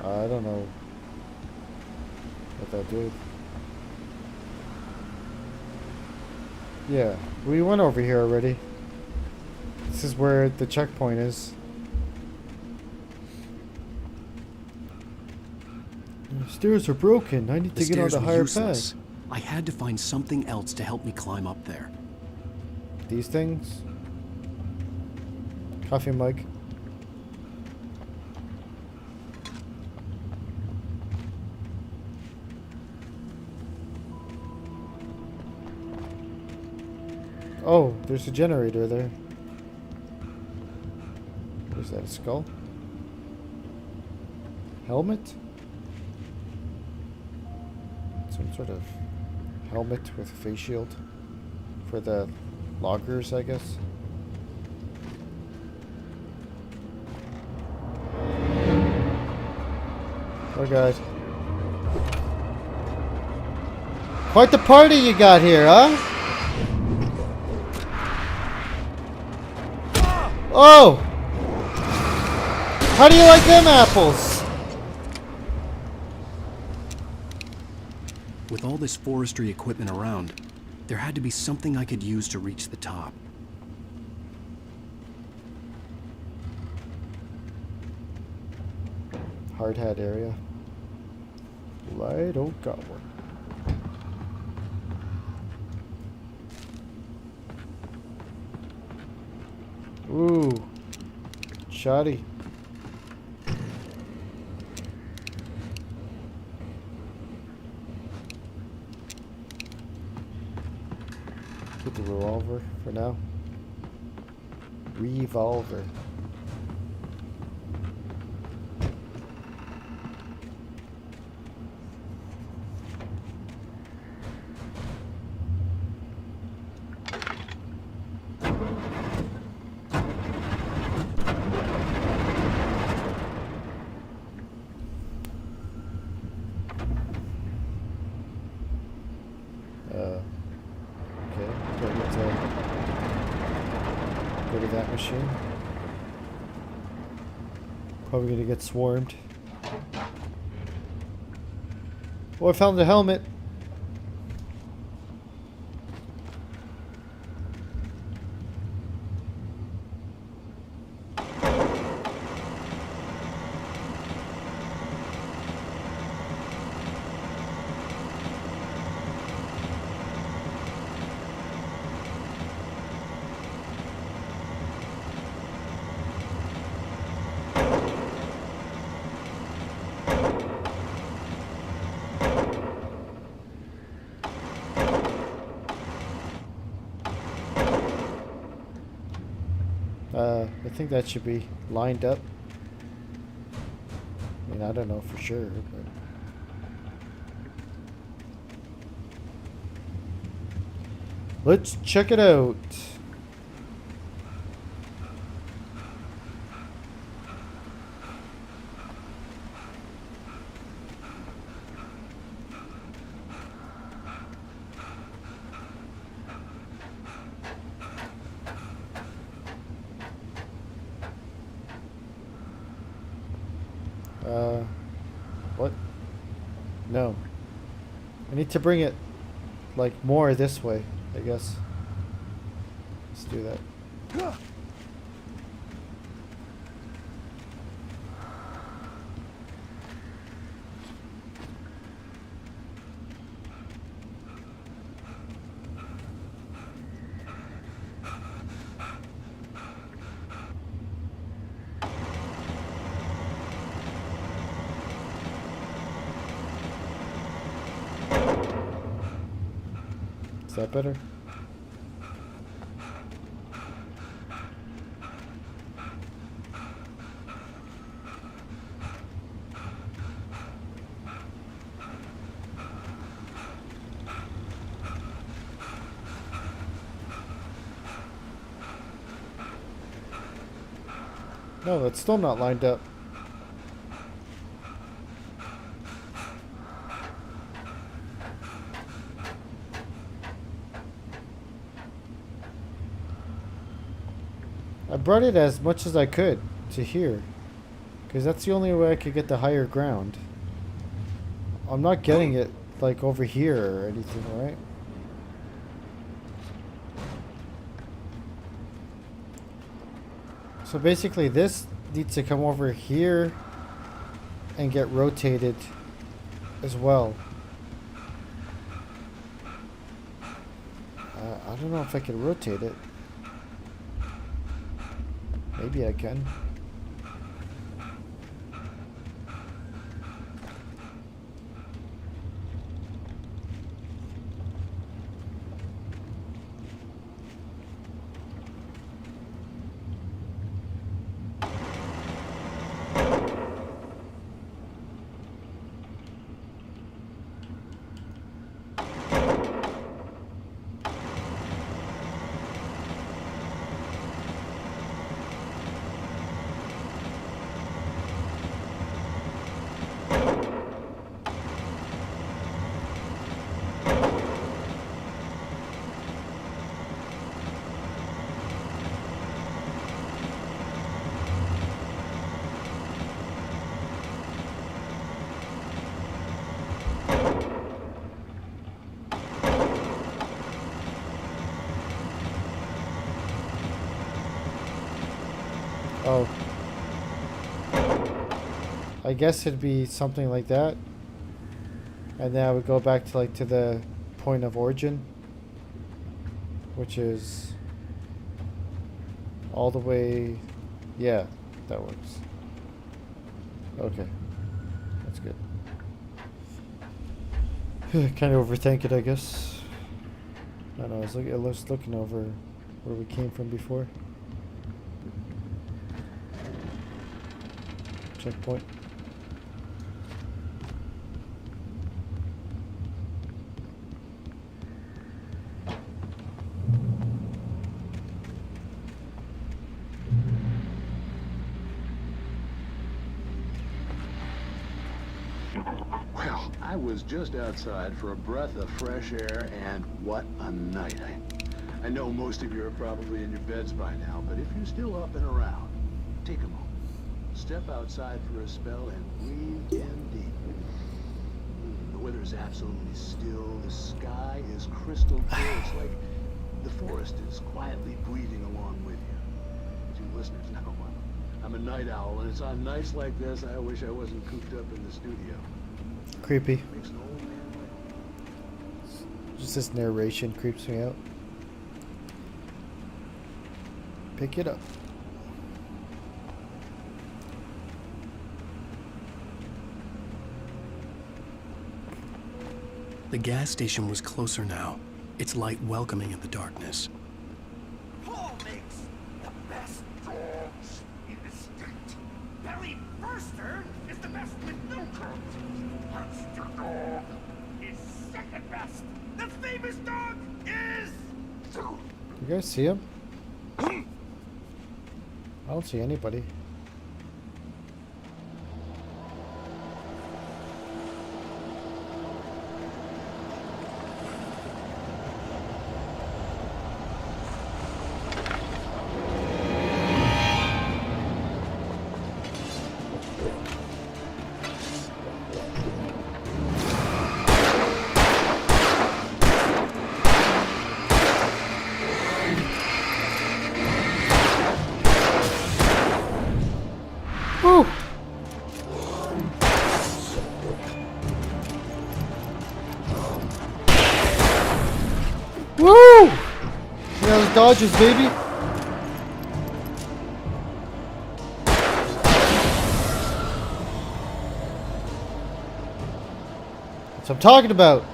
don't know what that did. Yeah, we went over here already. This is where the checkpoint is. The stairs are broken. I need to get on the higher path. I had to find something else to help me climb up there. These things? Coffee mug. Oh, there's a generator there. Is that a skull? Helmet? Some sort of helmet with a face shield for the loggers, I guess. Oh god. Quite the party you got here, huh? Oh! How do you like them apples? With all this forestry equipment around, there had to be something I could use to reach the top. Hard hat area. I don't got one. Ooh. Shoddy. Get the revolver for now. Revolver. Okay, do I get to go to that machine? Probably gonna get swarmed. Oh, I found the helmet. I think that should be lined up. I mean, I don't know for sure, but... Let's check it out. What? No. I need to bring it, like, more this way, I guess. Let's do that. Is that better? No, it's still not lined up. I brought it as much as I could to here, because that's the only way I could get the higher ground. I'm not getting it like over here or anything, right? So basically this needs to come over here and get rotated as well. I don't know if I can rotate it. Maybe I can. Oh. I guess it'd be something like that. And then I would go back to like to the point of origin, which is all the way... Yeah, that works. Okay. That's good. Kind of overthink it, I guess. I don't know, I was looking over where we came from before. Checkpoint. Well, I was just outside for a breath of fresh air, and what a night. I know most of you are probably in your beds by now, but if you're still up and around, take a moment. Step outside for a spell and breathe in deep. The weather is absolutely still. The sky is crystal clear. It's like the forest is quietly breathing along with you. To you listeners, now, I'm a night owl, and it's on nights like this I wish I wasn't cooped up in the studio. Creepy. Just this narration creeps me out. Pick it up. The gas station was closer now, its light welcoming in the darkness. Paul makes the best dogs in the state. Barry Burster is the best with no coat. Monster Dog is second best. The famous dog is... You guys see him? I don't see anybody. Woo! Woo! Yeah, those dodges, baby. That's what I'm talking about.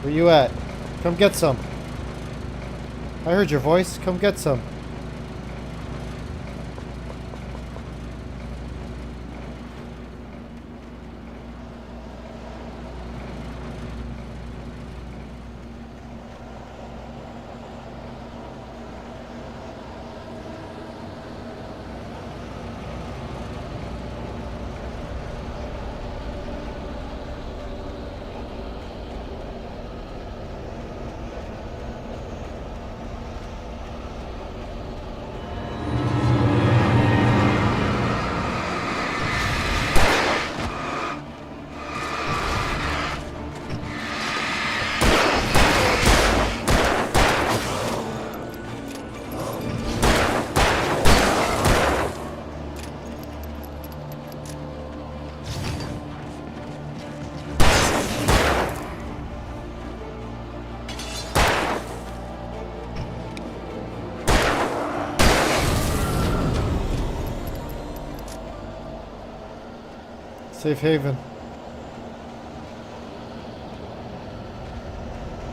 Where you at? Come get some. I heard your voice. Come get some. Safe haven.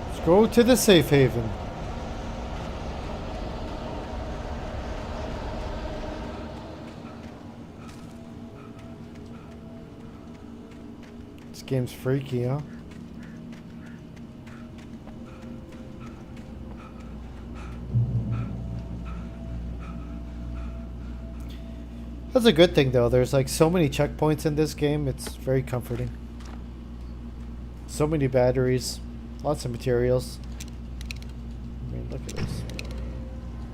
Let's go to the safe haven. This game's freaky, huh? That's a good thing though. There's like so many checkpoints in this game. It's very comforting. So many batteries, lots of materials. I mean, look at this.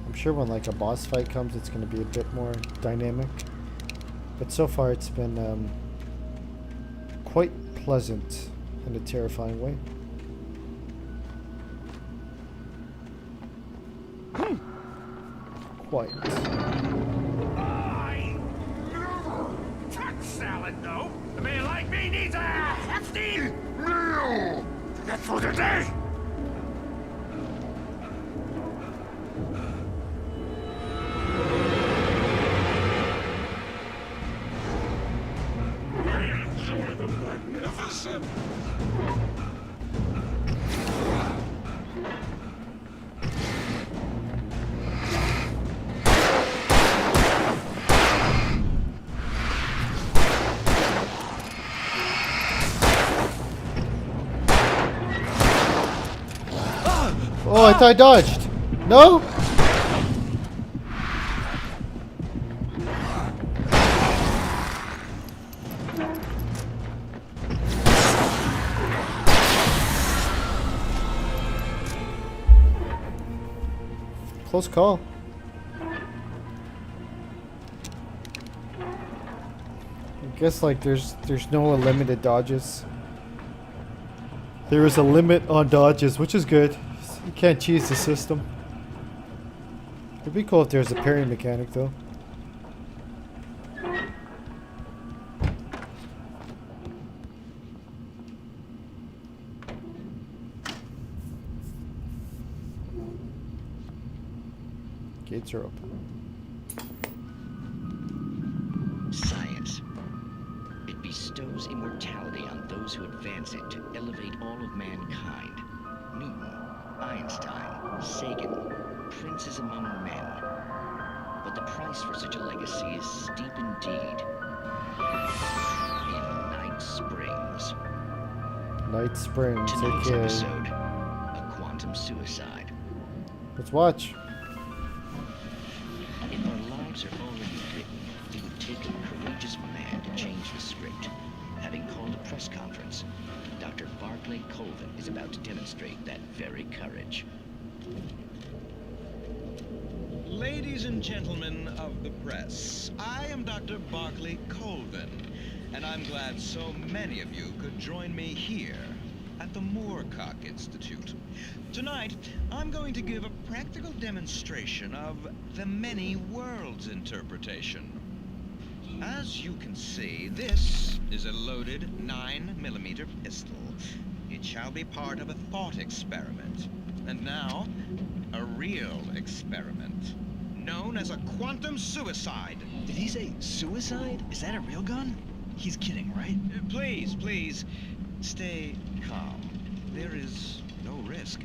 I'm sure when like a boss fight comes, it's going to be a bit more dynamic. But so far, it's been quite pleasant in a terrifying way. quite. I never touch salad, though. A man like me needs a hefty meal to get through the day. Magnificent. Oh, I thought I dodged. No? Close call. I guess like there's no unlimited dodges. There is a limit on dodges, which is good. You can't cheese the system. It'd be cool if there's a parry mechanic though. Gates are open. Science. It bestows immortality on those who advance it to elevate all of mankind. Newton, Einstein, Sagan, princes among men. But the price for such a legacy is steep indeed. In Night Springs. Night Springs, Tonight's okay. episode, a quantum suicide. Let's watch. If our lives are already written, it would take a courageous man to change the script. Having called a press conference, Dr. Barclay Colvin is about to demonstrate that very courage. Ladies and gentlemen of the press, I am Dr. Barclay Colvin, and I'm glad so many of you could join me here at the Moorcock Institute. Tonight, I'm going to give a practical demonstration of the many worlds interpretation. As you can see, this is a loaded 9mm pistol. It shall be part of a thought experiment. And now, a real experiment, known as a quantum suicide. Did he say suicide? Is that a real gun? He's kidding, right? Please, stay calm. There is no risk.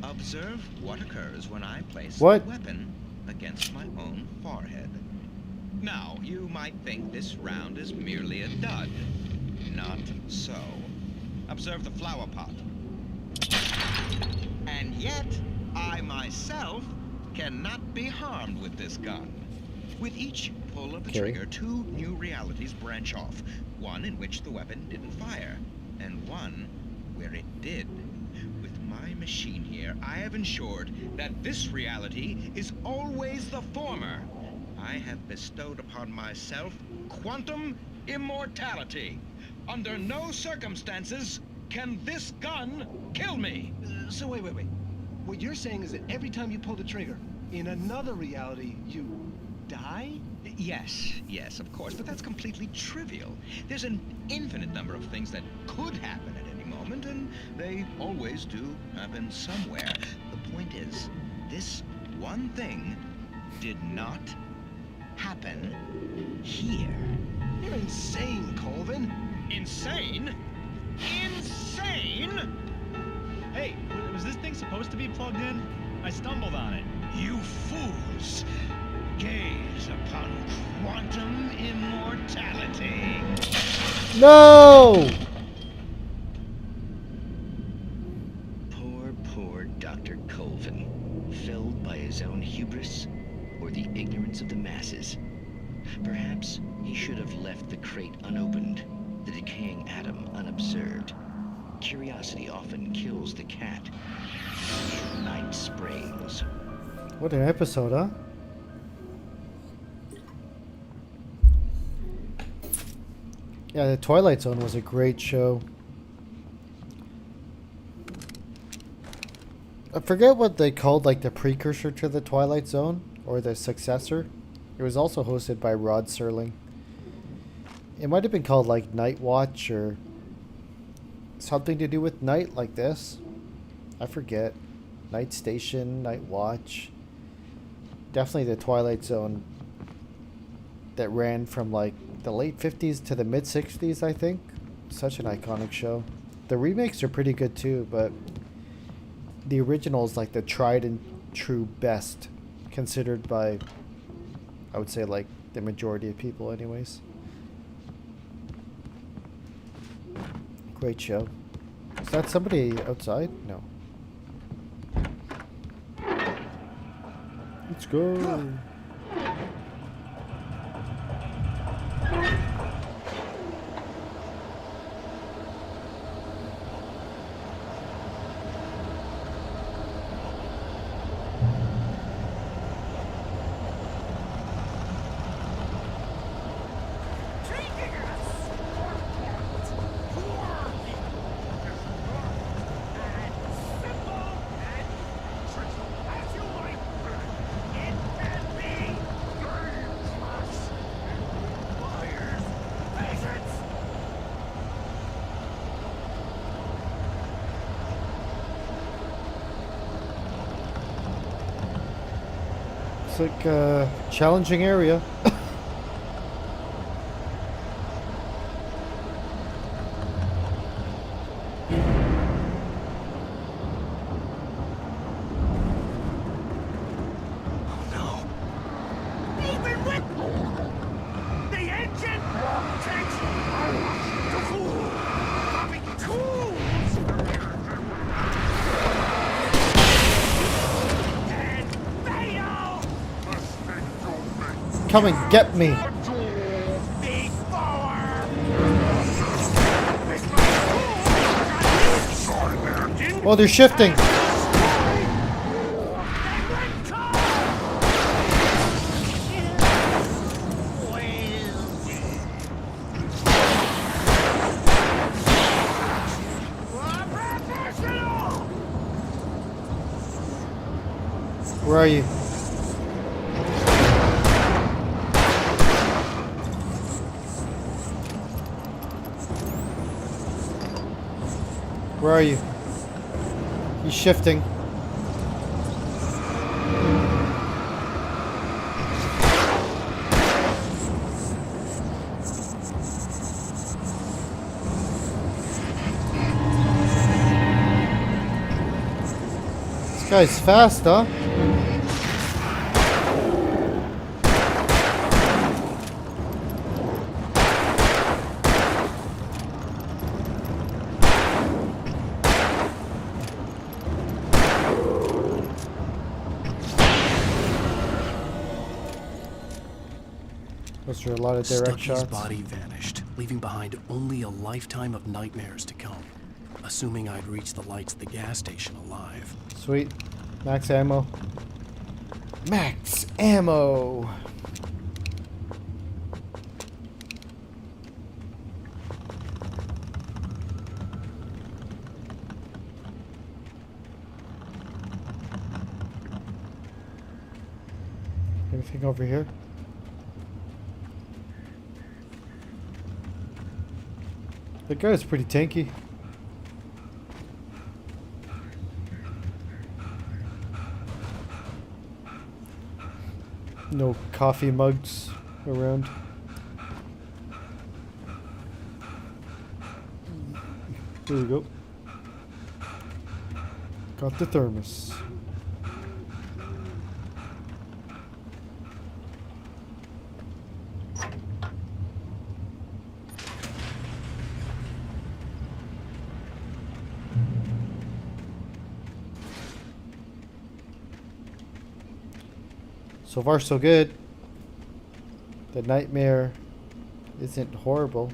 Observe what occurs when I place a weapon against my own forehead. Now, you might think this round is merely a dud. Not so. Observe the flower pot. And yet, I myself cannot be harmed with this gun. With each pull of the trigger, two new realities branch off. One in which the weapon didn't fire, and one where it did. With my machine here, I have ensured that this reality is always the former. I have bestowed upon myself quantum immortality. Under no circumstances can this gun kill me. So wait. What you're saying is that every time you pull the trigger, in another reality, you die? Yes, of course, but that's completely trivial. There's an infinite number of things that could happen at any moment, and they always do happen somewhere. The point is, this one thing did not happen here. You're insane, Colvin. Insane? Insane? Hey, was this thing supposed to be plugged in? I stumbled on it. You fools! Gaze upon quantum immortality. No! Poor Dr. Colvin, felled by his own hubris or the ignorance of the masses. Perhaps he should have left the crate unopened, the decaying atom unobserved. Curiosity often kills the cat. Night Springs. What an episode, huh? Yeah, the Twilight Zone was a great show. I forget what they called like the precursor to the Twilight Zone, or the successor. It was also hosted by Rod Serling. It might have been called like Night Watch or something to do with night like this. I forget. Night Station, Night Watch. Definitely the Twilight Zone that ran from like the late 50s to the mid 60s, I think. Such an iconic show. The remakes are pretty good too, but the original is like the tried and true best, considered by, I would say, like the majority of people anyways. Great show. Is that somebody outside? No. Let's go. It's like a challenging area. Even with the engine takes the fool having tools and fatal Come and get me. Oh, they're shifting. Where are you? Where are you? He's shifting. This guy's fast, huh? Those are a lot of direct Stucky's shots. body vanished, leaving behind only a lifetime of nightmares to come. Assuming I'd reach the lights at the gas station alive. Sweet. Max ammo. Max ammo! Anything over here? That guy's pretty tanky. No coffee mugs around. There we go. Got the thermos. So far, so good. The nightmare isn't horrible.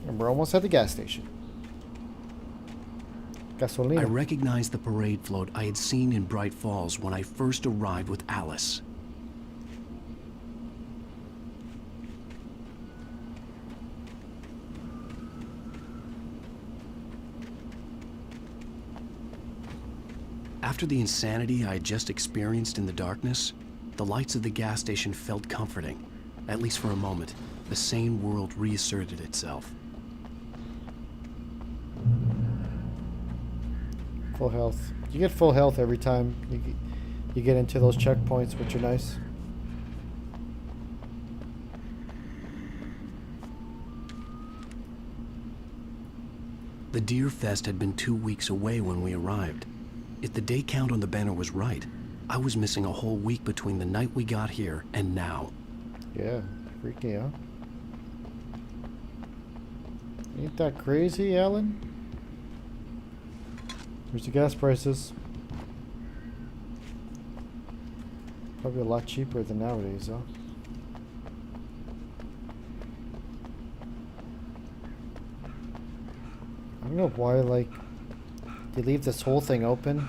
And we're almost at the gas station. Gasolina. I recognized the parade float I had seen in Bright Falls when I first arrived with Alice. After the insanity I had just experienced in the darkness, the lights of the gas station felt comforting. At least for a moment, the sane world reasserted itself. Full health. You get full health every time you get into those checkpoints, which are nice. The Deer Fest had been 2 weeks away when we arrived. If the day count on the banner was right, I was missing a whole week between the night we got here and now. Yeah, freaky, huh? Ain't that crazy, Alan? Here's the gas prices. Probably a lot cheaper than nowadays, huh? I don't know why, like, they leave this whole thing open.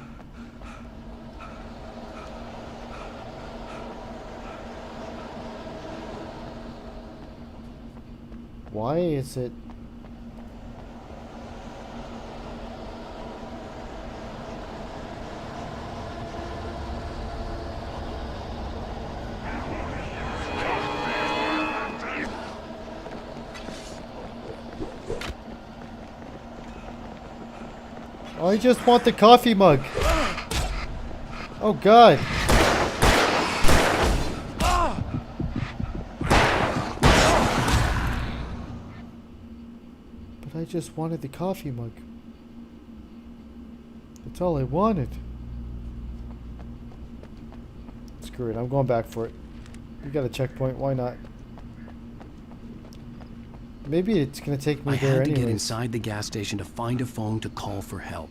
Why is it? I just want the coffee mug. Oh God. But I just wanted the coffee mug. That's all I wanted. Screw it, I'm going back for it. We got a checkpoint, why not? Maybe it's gonna take me there I had to anyways. get inside the gas station to find a phone to call for help.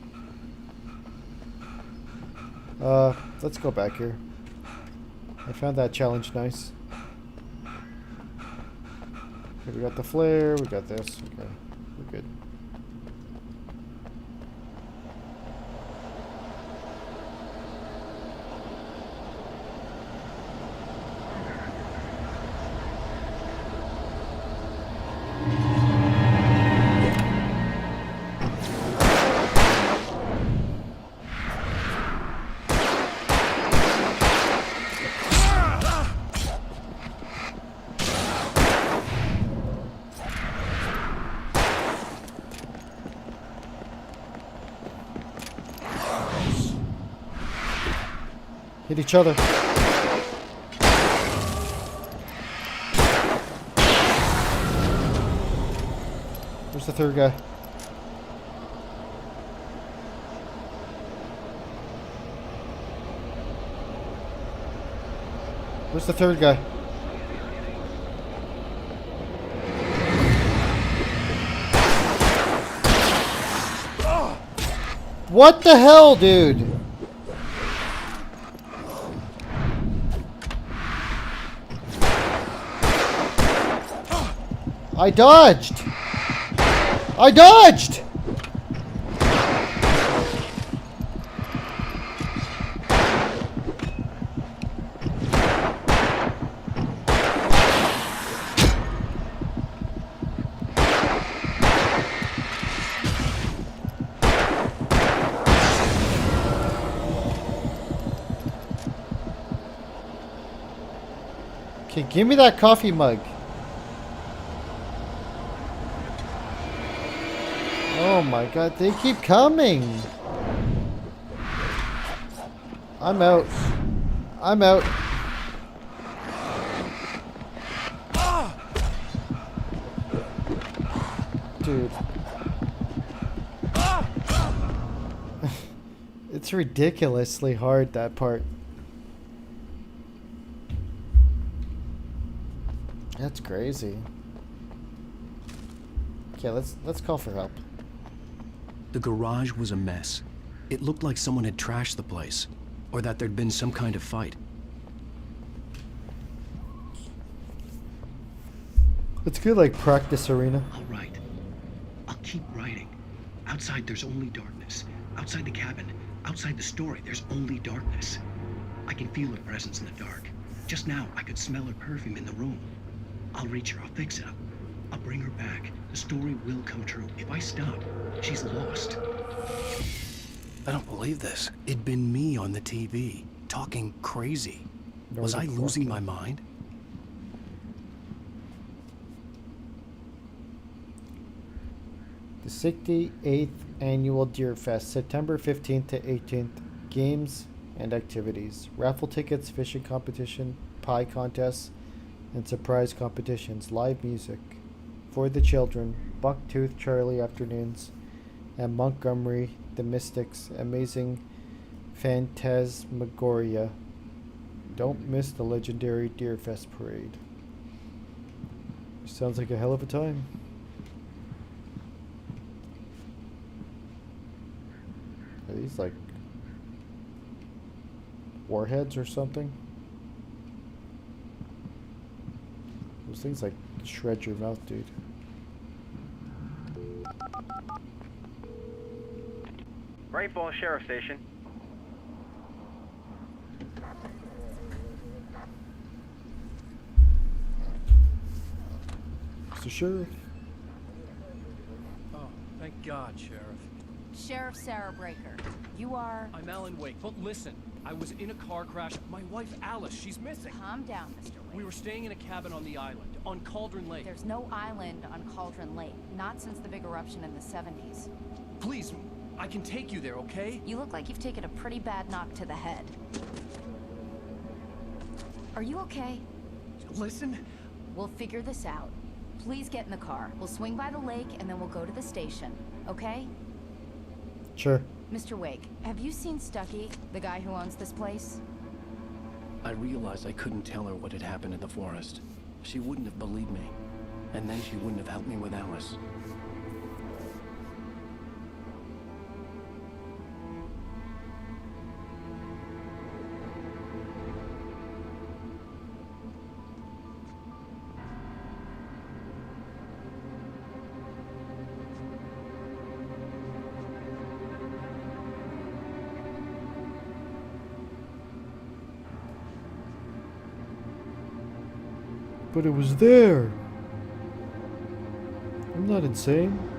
Let's go back here. I found that challenge nice. Okay, we got the flare, we got this. Okay, we're good. Hit each other. Where's the third guy? Where's the third guy? What the hell, dude? I dodged! I dodged! Okay, give me that coffee mug. Oh my God, they keep coming. I'm out. I'm out. Dude. It's ridiculously hard, that part. That's crazy. Okay, let's call for help. The garage was a mess. It looked like someone had trashed the place, or that there'd been some kind of fight. It's good, like, practice arena. All right. I'll keep writing. Outside, there's only darkness. Outside the cabin, outside the story, there's only darkness. I can feel her presence in the dark. Just now, I could smell her perfume in the room. I'll reach her. I'll fix it up. I'll bring her back. The story will come true. If I stop, she's lost. I don't believe this. It'd been me on the TV, talking crazy. Was I losing my mind? The 68th Annual Deer Fest, September 15th to 18th. Games and activities. Raffle tickets, fishing competition, pie contests, and surprise competitions. Live music. For the children. Bucktooth Charlie afternoons. And Montgomery, the Mystics, Amazing Phantasmagoria. Don't miss the legendary Deer Fest parade. Sounds like a hell of a time. Are these like warheads or something? Those things like shred your mouth, dude. Great Falls Sheriff Station. Mr. Sheriff. Oh, thank God, Sheriff. Sheriff Sarah Breaker, you are... I'm Alan Wake, but listen, I was in a car crash. My wife Alice, she's missing. Calm down, Mr. Wake. We were staying in a cabin on the island, on Cauldron Lake. There's no island on Cauldron Lake, not since the big eruption in the 70s. Please, I can take you there, okay? You look like you've taken a pretty bad knock to the head. Are you okay? Listen. We'll figure this out. Please get in the car. We'll swing by the lake and then we'll go to the station, okay? Sure. Mr. Wake, have you seen Stucky, the guy who owns this place? I realized I couldn't tell her what had happened in the forest. She wouldn't have believed me. And then she wouldn't have helped me with Alice. But it was there. I'm not insane.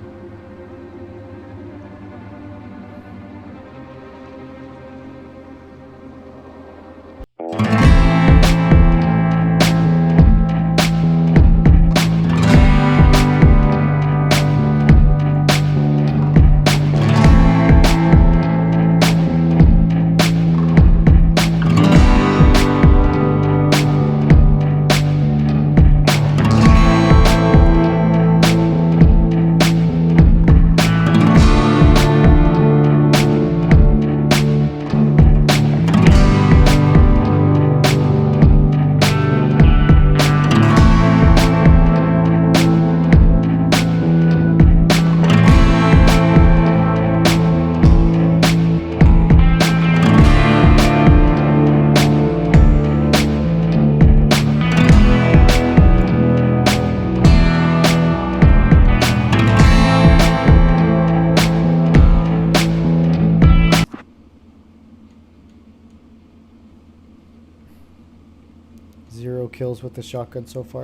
Kills with the shotgun so far.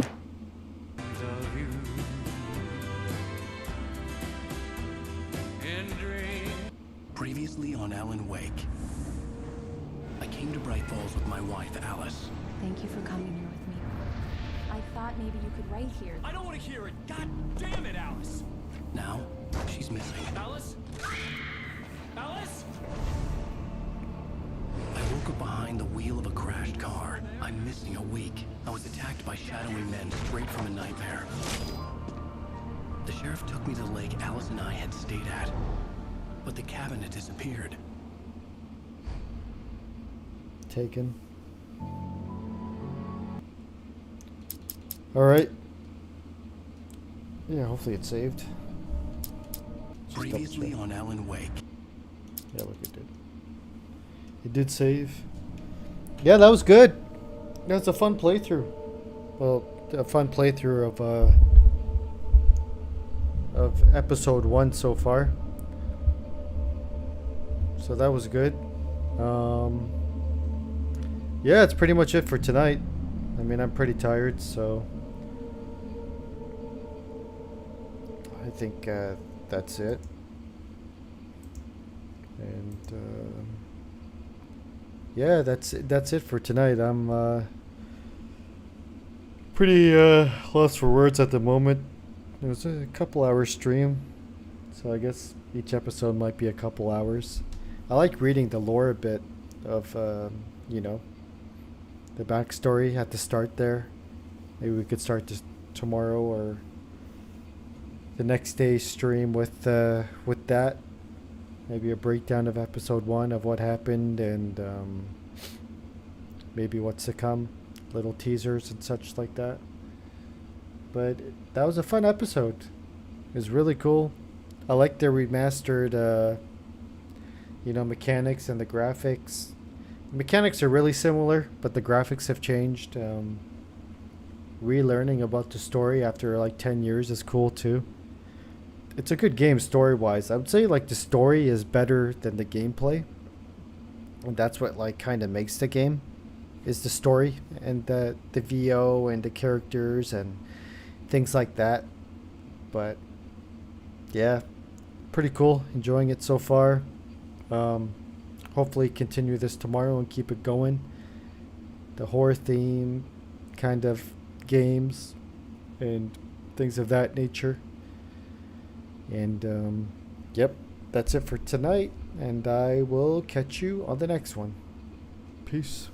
Previously on Alan Wake. I came to Bright Falls with my wife, Alice. Thank you for coming here with me. I thought maybe you could write here. I don't want to hear it. God damn it, Alice. Now, she's missing. Alice? Alice? I woke up behind the wheel of a crashed car. I'm missing a week. I was attacked by shadowy men straight from a nightmare. The sheriff took me to the lake Alice and I had stayed at. But the cabin had disappeared. Taken. Alright. Yeah, hopefully it's saved. Just Previously on Alan Wake. Yeah, look, it did. It did save. Yeah, that was good. That's a fun playthrough. Well, a fun playthrough of episode 1 so far. So that was good. Yeah, that's pretty much it for tonight. I mean, I'm pretty tired, so I think that's it. And yeah, that's it for tonight. I'm pretty lost for words at the moment. It was a couple hours stream, so I guess each episode might be a couple hours. I like reading the lore a bit of you know, the backstory at the start there. Maybe we could start this tomorrow or the next day's stream with that. Maybe a breakdown of episode 1 of what happened and maybe what's to come. Little teasers and such like that. But that was a fun episode. It was really cool. I like the remastered you know, mechanics and the graphics. The mechanics are really similar, but the graphics have changed. Relearning about the story after like 10 years is cool too. It's a good game story-wise. I would say like the story is better than the gameplay. And that's what like kind of makes the game, is the story and the VO and the characters and things like that. But yeah, pretty cool. Enjoying it so far. Hopefully continue this tomorrow and keep it going. The horror theme kind of games and things of that nature. And yep, that's it for tonight, and I will catch you on the next one. Peace.